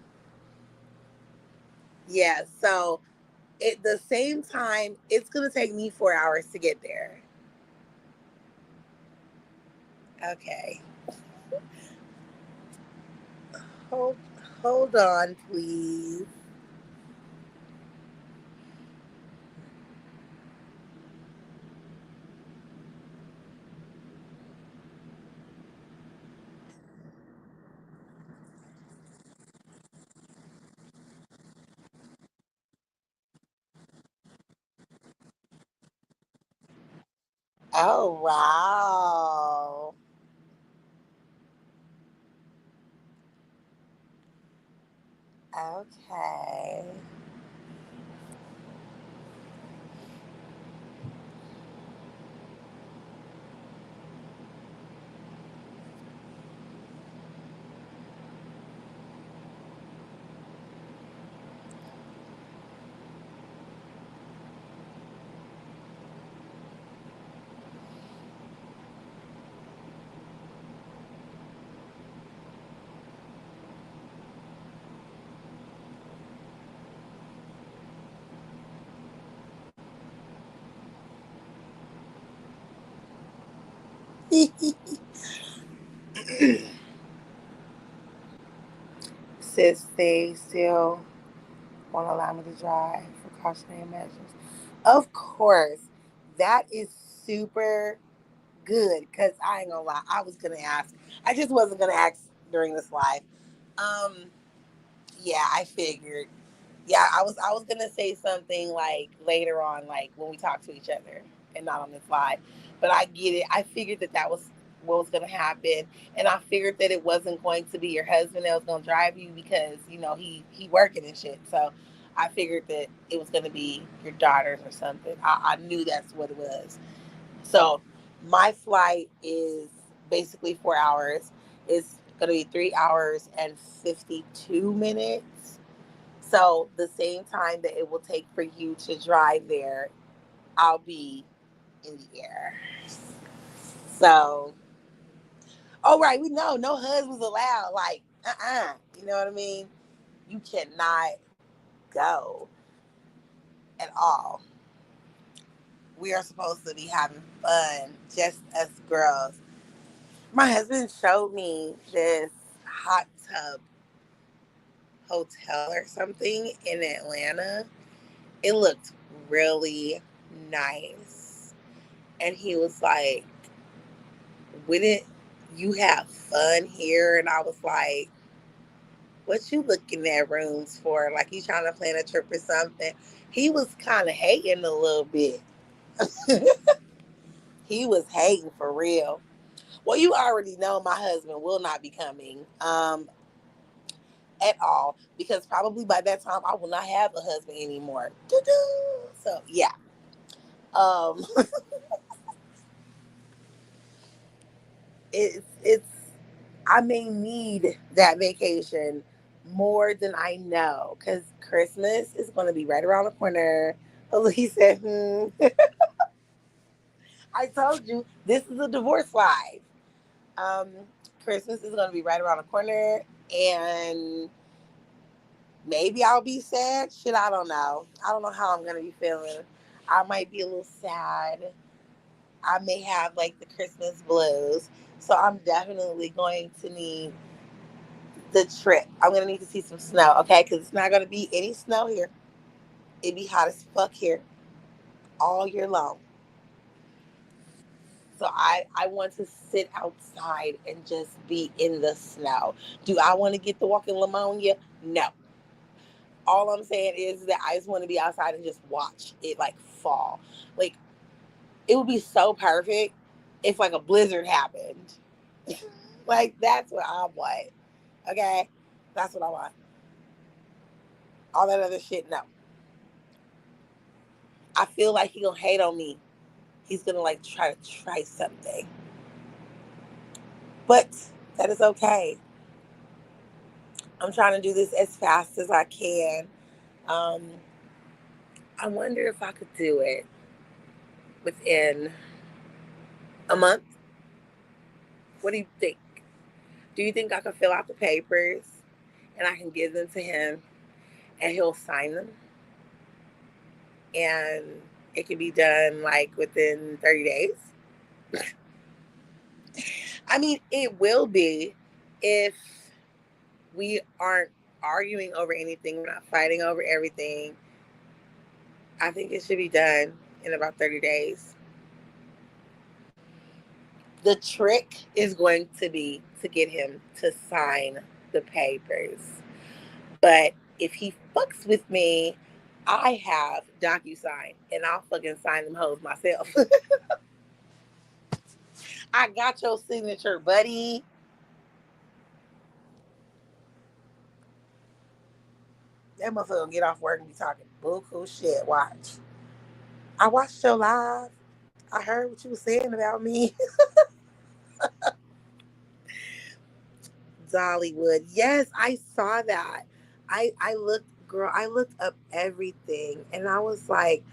Yeah, so at the same time, it's gonna take me 4 hours to get there. Okay. Hold hold on, please. Oh wow. Okay. Sis, they still won't allow me to drive for cautionary measures. Of course, that is super good because I ain't gonna lie, I was gonna ask. I just wasn't gonna ask during this live. Um, yeah, I figured. Yeah, I was gonna say something like later on, like when we talk to each other and not on this live. But I get it. I figured that that was what was going to happen. And I figured that it wasn't going to be your husband that was going to drive you because, you know, he working and shit. So I figured that it was going to be your daughters or something. I knew that's what it was. So my flight is basically 4 hours. It's going to be 3 hours and 52 minutes. So the same time that it will take for you to drive there, I'll be in the air. So, oh right, we know no husbands allowed. Like, you know what I mean? You cannot go at all. We are supposed to be having fun, just us girls. My husband showed me this hot tub hotel or something in Atlanta. It looked really nice. And he was like, wouldn't you have fun here? And I was like, what you looking at rooms for? Like you trying to plan a trip or something? He was kind of hating a little bit. He was hating for real. Well, you already know my husband will not be coming at all because probably by that time I will not have a husband anymore. So yeah, um, it's I may need that vacation more than I know because Christmas is going to be right around the corner. He said, I told you this is a divorce life. Um, Christmas is going to be right around the corner, and maybe I'll be sad. Shit, I don't know. I don't know how I'm going to be feeling. I might be a little sad. I may have like the Christmas blues. So I'm definitely going to need the trip. I'm going to need to see some snow, okay? Because it's not going to be any snow here. It be hot as fuck here all year long. So I want to sit outside and just be in the snow. Do I want to get the walking pneumonia? No. All I'm saying is that I just want to be outside and just watch it like fall. Like it would be so perfect if like a blizzard happened. Like that's what I want. Okay? That's what I want. All that other shit, no. I feel like he gonna hate on me. He's gonna like try to try something. But that is okay. I'm trying to do this as fast as I can. Um, I wonder if I could do it within a month. What do you think? Do you think I could fill out the papers and I can give them to him and he'll sign them? And it can be done like within 30 days? I mean, it will be if we aren't arguing over anything, we're not fighting over everything. I think it should be done in about 30 days. The trick is going to be to get him to sign the papers. But if he fucks with me, I have DocuSign and I'll fucking sign them hoes myself. I got your signature, buddy. That motherfucker gonna get off work and be talking bullshit shit. Watch. I watched your live. I heard what you were saying about me. Dollywood. Yes, I saw that. I looked, girl, I looked up everything and I was like,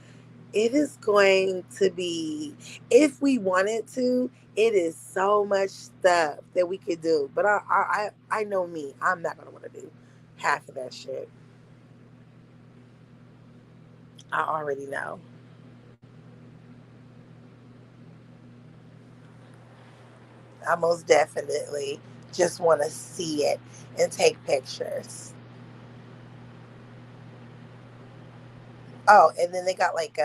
it is going to be, if we wanted to, it is so much stuff that we could do. But I know me. I'm not gonna want to do half of that shit. I already know. I most definitely just want to see it and take pictures. Oh, and then they got like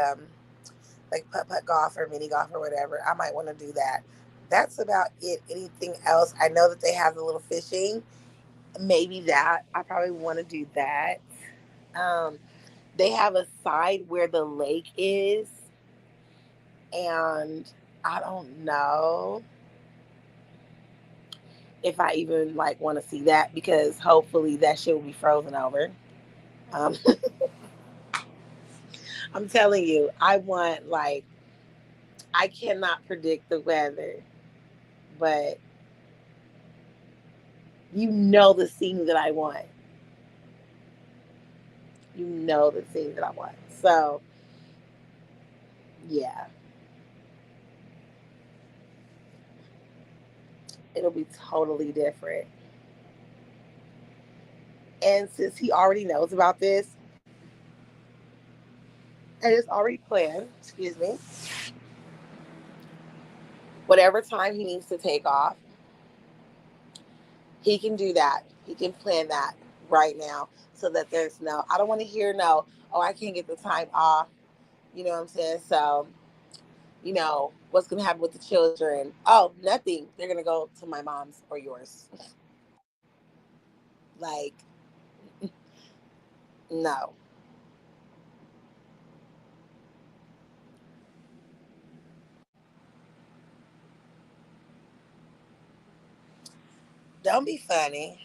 putt putt golf or mini golf or whatever. I might want to do that. That's about it. Anything else? I know that they have the little fishing. Maybe that. I probably want to do that. Um, they have a side where the lake is, and I don't know. if I even like want to see that, because hopefully that shit will be frozen over. Um, I'm telling you, I want like I cannot predict the weather, but you know the scene that I want. You know the scene that I want. So yeah, it'll be totally different. And since he already knows about this and it's already planned, excuse me, whatever time he needs to take off, he can do that. He can plan that right now so that there's no, I don't want to hear no, oh, I can't get the time off. You know what I'm saying? So, what's going to happen with the children? Oh, nothing. They're going to go to my mom's or yours. Like, no. Don't be funny.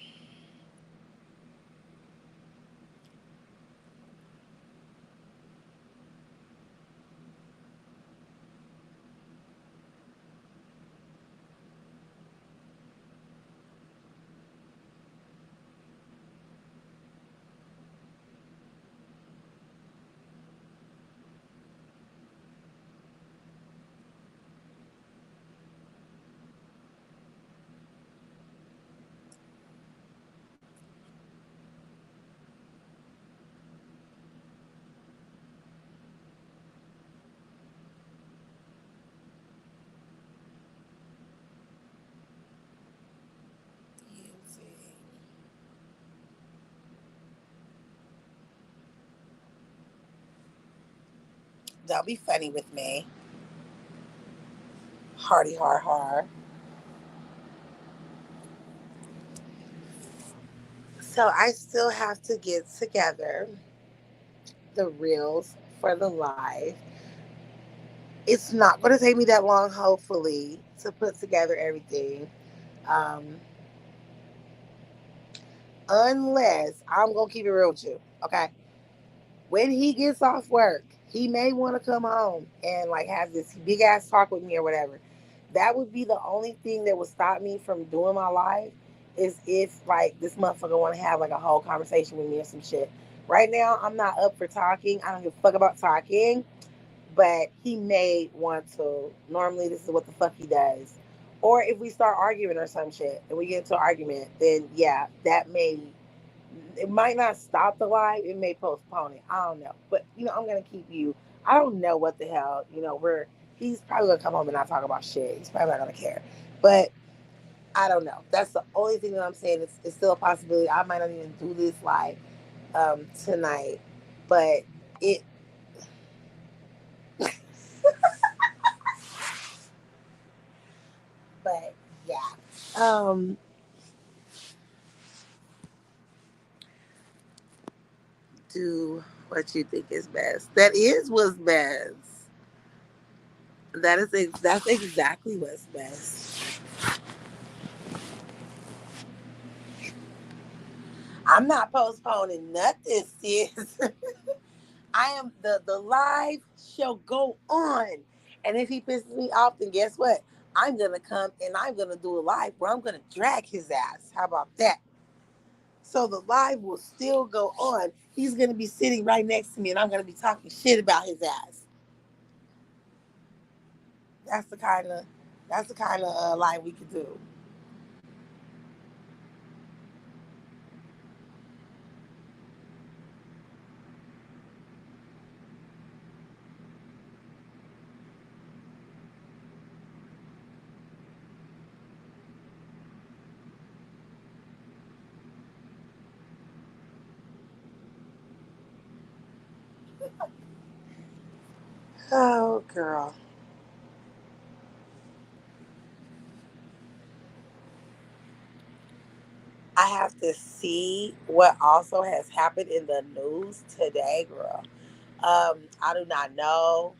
Don't be funny with me. Hardy har har. So I still have to get together the reels for the live. It's not going to take me that long, hopefully, to put together everything. Um, unless I'm going to keep it real with you. Okay. When he gets off work, he may want to come home and like have this big ass talk with me or whatever. That would be the only thing that would stop me from doing my life, is if like this motherfucker want to have like a whole conversation with me or some shit. Right now, I'm not up for talking. I don't give a fuck about talking, but he may want to. Normally, this is what the fuck he does. Or if we start arguing or some shit and we get into an argument, then yeah, that may, it might not stop the live. It may postpone it. I don't know. But I'm gonna keep you. I don't know what the hell. He's probably gonna come home and not talk about shit. He's probably not gonna care. But I don't know. That's the only thing that I'm saying. It's still a possibility. I might not even do this live tonight. But it. But yeah. Do what you think is best. That is what's best. That's exactly what's best. I'm not postponing nothing, sis. I am the live shall go on. And if he pisses me off, then guess what? I'm gonna come and I'm gonna do a live where I'm gonna drag his ass. How about that? So the live will still go on. He's gonna be sitting right next to me and I'm gonna be talking shit about his ass. That's the kind of live we could do. Oh girl. I have to see what also has happened in the news today, girl. I do not know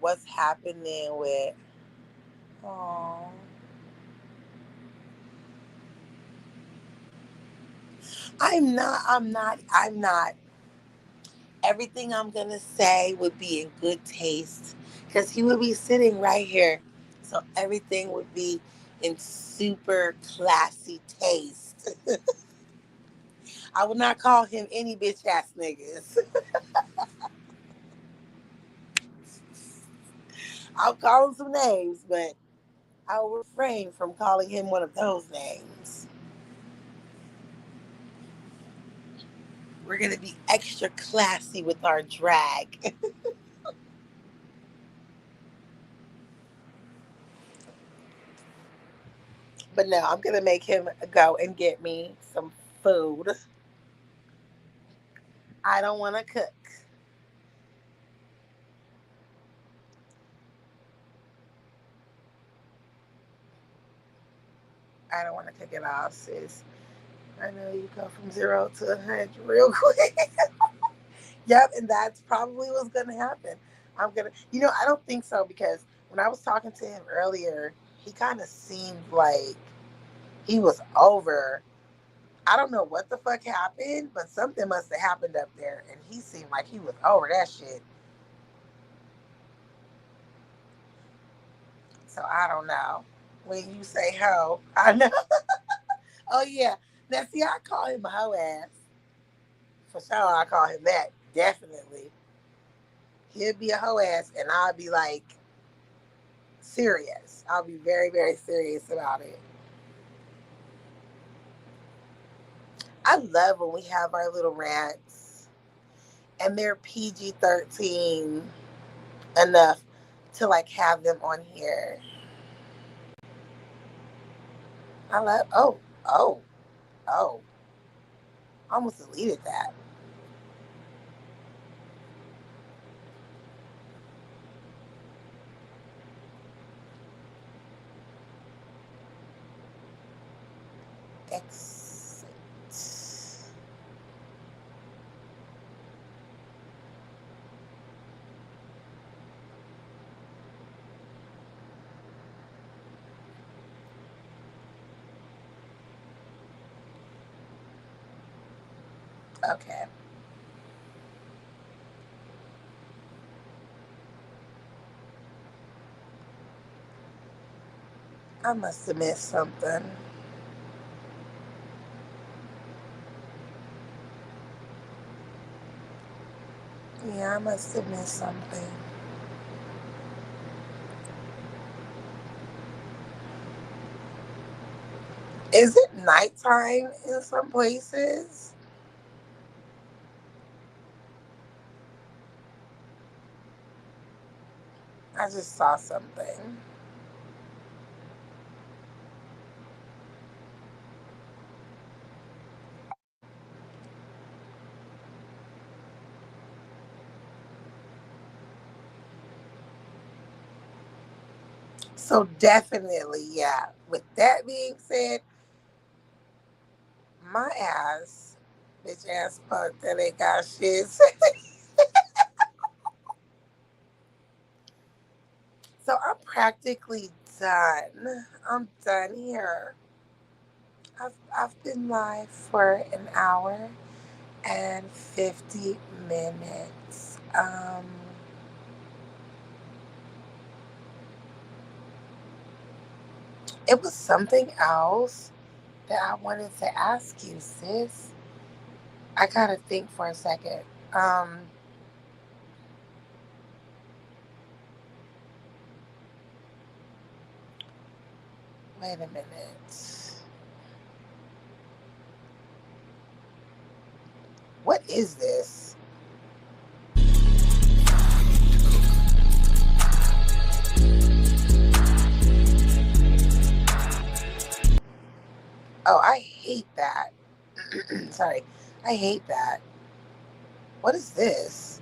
what's happening with. Oh, I'm not. Everything I'm going to say would be in good taste because he would be sitting right here. So everything would be in super classy taste. I would not call him any bitch ass niggas. I'll call him some names, but I'll refrain from calling him one of those names. We're going to be extra classy with our drag. But no, I'm going to make him go and get me some food. I don't want to cook. I don't want to cook it all, sis. I know you go from 0 to 100 real quick. Yep, and that's probably what's going to happen. I don't think so because when I was talking to him earlier, he kind of seemed like he was over. I don't know what the fuck happened, but something must have happened up there, and he seemed like he was over that shit. So I don't know. When you say hoe, I know. Oh yeah. Now see, I call him a hoe ass. For sure, I call him that. Definitely. He'll be a hoe ass, and I'll be like serious. I'll be very, very serious about it. I love when we have our little rants, and they're PG-13 enough to like have them on here. I love. Oh. I almost deleted that. Exit. Okay. I must have missed something. Yeah, I must have missed something. Is it nighttime in some places? I just saw something. So definitely, yeah. With that being said, my ass, bitch ass punk that ain't got shit. So I'm practically done. I'm done here. I've been live for an hour and 50 minutes. It was something else that I wanted to ask you, sis. I gotta think for a second. Um, Wait a minute. What is this? Oh, I hate that. Sorry. I hate that. What is this?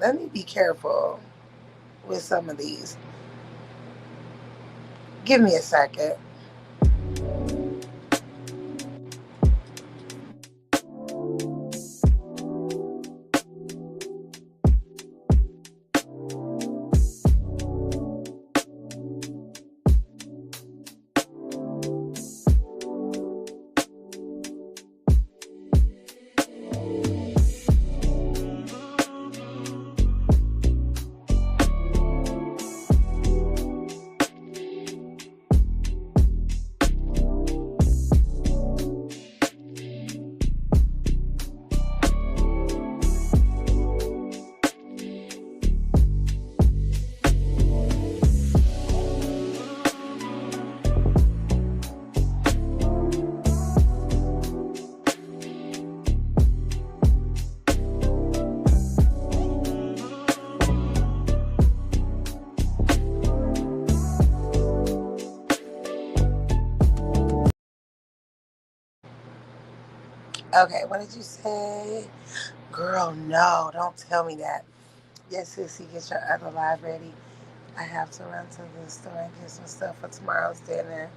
Let me be careful with some of these. Give me a second. Okay, what did you say? Girl, no, don't tell me that. Yes, sissy, get your other live ready. I have to run to the store and get some stuff for tomorrow's dinner.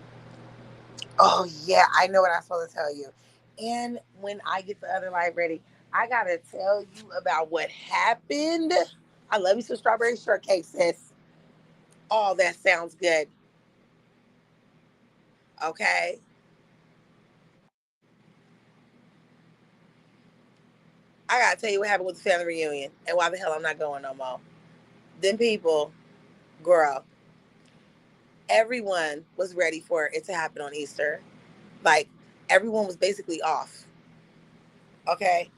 Oh, yeah, I know what I'm supposed to tell you. And when I get the other live ready, I got to tell you about what happened. I love you some strawberry shortcake, sis. Oh, that sounds good. Okay. I got to tell you what happened with the family reunion and why the hell I'm not going no more. Them people, girl, everyone was ready for it to happen on Easter. Like, everyone was basically off. Okay.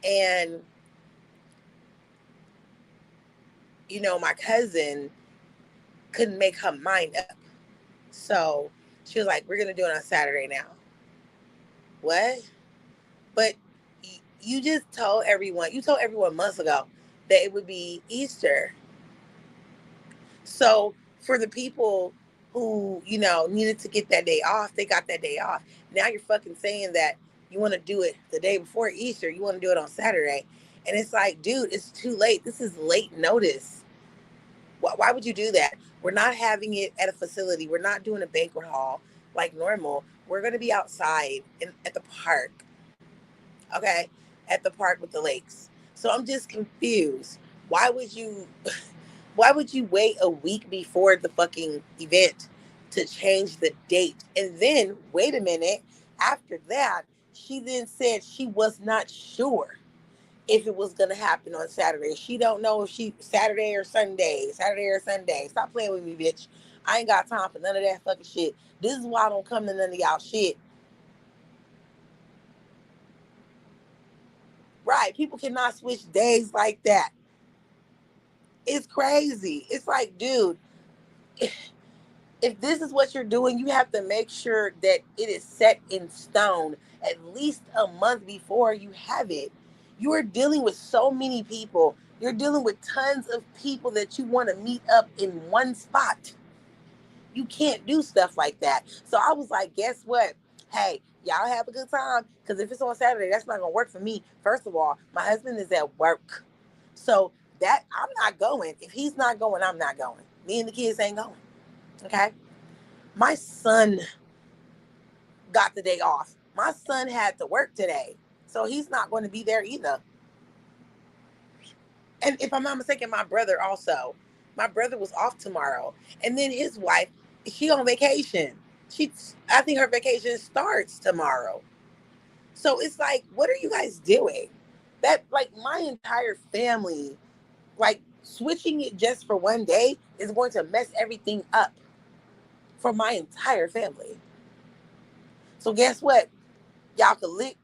And, my cousin couldn't make her mind up. So she was like, we're going to do it on Saturday now. What? But you told everyone months ago that it would be Easter. So for the people who, needed to get that day off, they got that day off. Now you're fucking saying that you want to do it the day before Easter. You want to do it on Saturday. And it's like, dude, it's too late. This is late notice. Why would you do that? We're not having it at a facility. We're not doing a banquet hall like normal. We're going to be outside at the park. Okay. At the park with the lakes. So I'm just confused. Why would you why would you wait a week before the fucking event to change the date? And then, wait a minute, after that, she then said she was not sure if it was gonna happen on Saturday. She don't know if she Saturday or Sunday, Saturday or Sunday. Stop playing with me, bitch. I ain't got time for none of that fucking shit. This is why I don't come to none of y'all shit. Right? People cannot switch days like that. It's crazy. It's like, dude, if this is what you're doing, you have to make sure that it is set in stone at least a month before you have it. You are dealing with so many people. You're dealing with tons of people that you want to meet up in one spot. You can't do stuff like that. So I was like, guess what? Hey, y'all have a good time. Because if it's on Saturday, that's not going to work for me. First of all, my husband is at work. So that I'm not going. If he's not going, I'm not going. Me and the kids ain't going. Okay? My son got the day off. My son had to work today. So he's not going to be there either. And if I'm not mistaken, my brother also. My brother was off tomorrow. And then his wife, she on vacation. I think her vacation starts tomorrow. So it's like, what are you guys doing? That, like, my entire family, like, switching it just for one day is going to mess everything up for my entire family. So guess what? Y'all can lick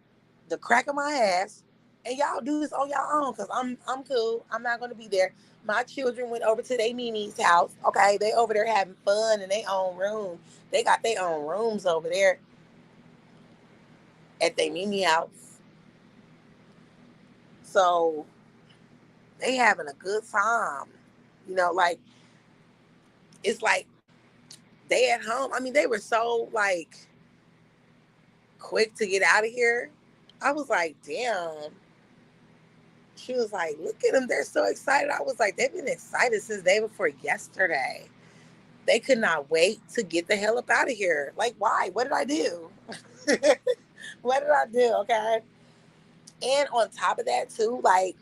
the crack of my ass, and y'all do this on y'all own because I'm cool. I'm not gonna be there. My children went over to their Mimi's house. Okay, they over there having fun in their own room. They got their own rooms over there at their Mimi house. So they having a good time. Like, it's like they at home. I mean, they were so like quick to get out of here. I was like, damn. She was like, look at them. They're so excited. I was like, they've been excited since day before yesterday. They could not wait to get the hell up out of here. Like, why? What did I do? What did I do? Okay. And on top of that, too, like,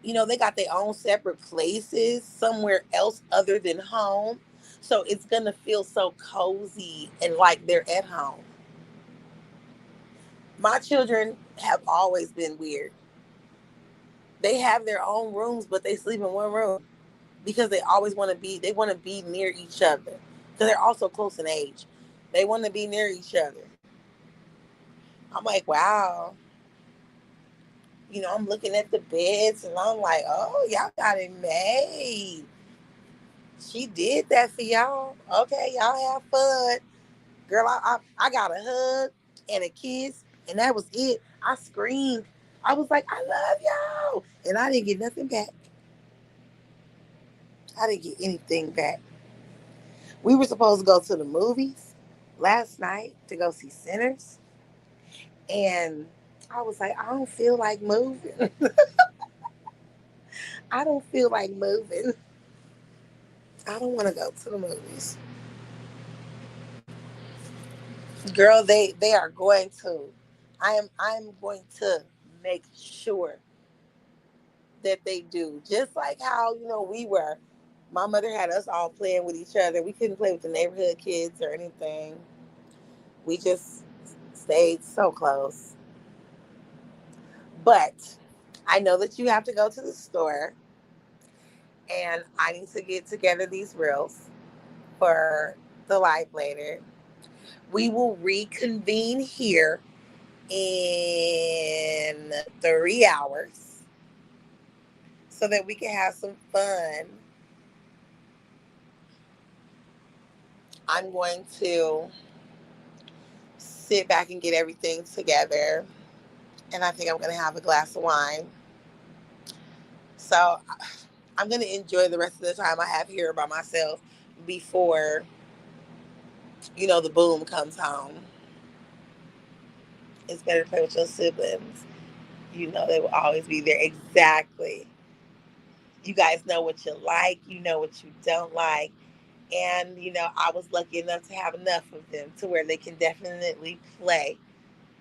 they got their own separate places somewhere else other than home. So it's going to feel so cozy and like they're at home. My children have always been weird. They have their own rooms, but they sleep in one room because they want to be near each other because they're also close in age. They want to be near each other. I'm like, wow. I'm looking at the beds and I'm like, oh, y'all got it made. She did that for y'all. Okay, y'all have fun. Girl, I got a hug and a kiss, and that was it. I screamed. I was like, I love y'all. And I didn't get nothing back. I didn't get anything back. We were supposed to go to the movies last night to go see Sinners. And I was like, I don't feel like moving. I don't feel like moving. I don't want to go to the movies. Girl, they are going to. I'm going to make sure that they do. Just like how, we were. My mother had us all playing with each other. We couldn't play with the neighborhood kids or anything. We just stayed so close. But I know that you have to go to the store, and I need to get together these reels for the live later. We will reconvene here in 3 hours so that we can have some fun. I'm going to sit back and get everything together, and I think I'm going to have a glass of wine. So I'm going to enjoy the rest of the time I have here by myself before, the boom comes home. It's better to play with your siblings. They will always be there. Exactly. You guys know what you like, you know what you don't like. And, I was lucky enough to have enough of them to where they can definitely play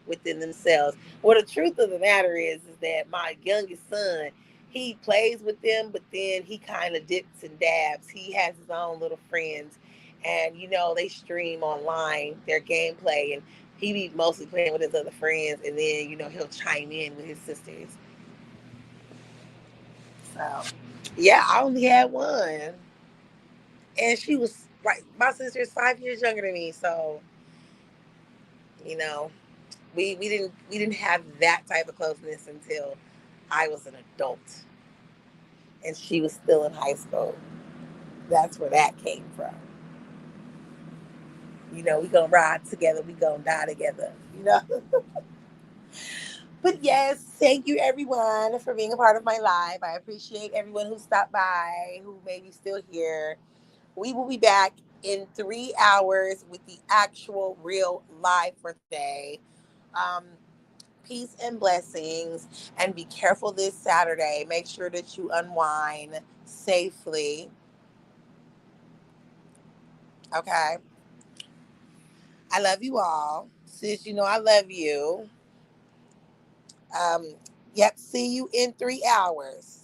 within themselves. Well, the truth of the matter is that my youngest son, he plays with them, but then he kind of dips and dabs. He has his own little friends, and they stream online their gameplay, and he be mostly playing with his other friends, and then he'll chime in with his sisters. So, yeah, I only had one, and she was like my sister is 5 years younger than me, so you know we didn't have that type of closeness until I was an adult and she was still in high school. That's where that came from. We gonna ride together, we gonna die together. But yes, thank you everyone for being a part of my live. I appreciate everyone who stopped by, who may be still here. We will be back in 3 hours with the actual real live for today. Um, Peace and blessings, and be careful this Saturday. Make sure that you unwind safely. Okay. I love you all. Sis, I love you. Yep. See you in 3 hours.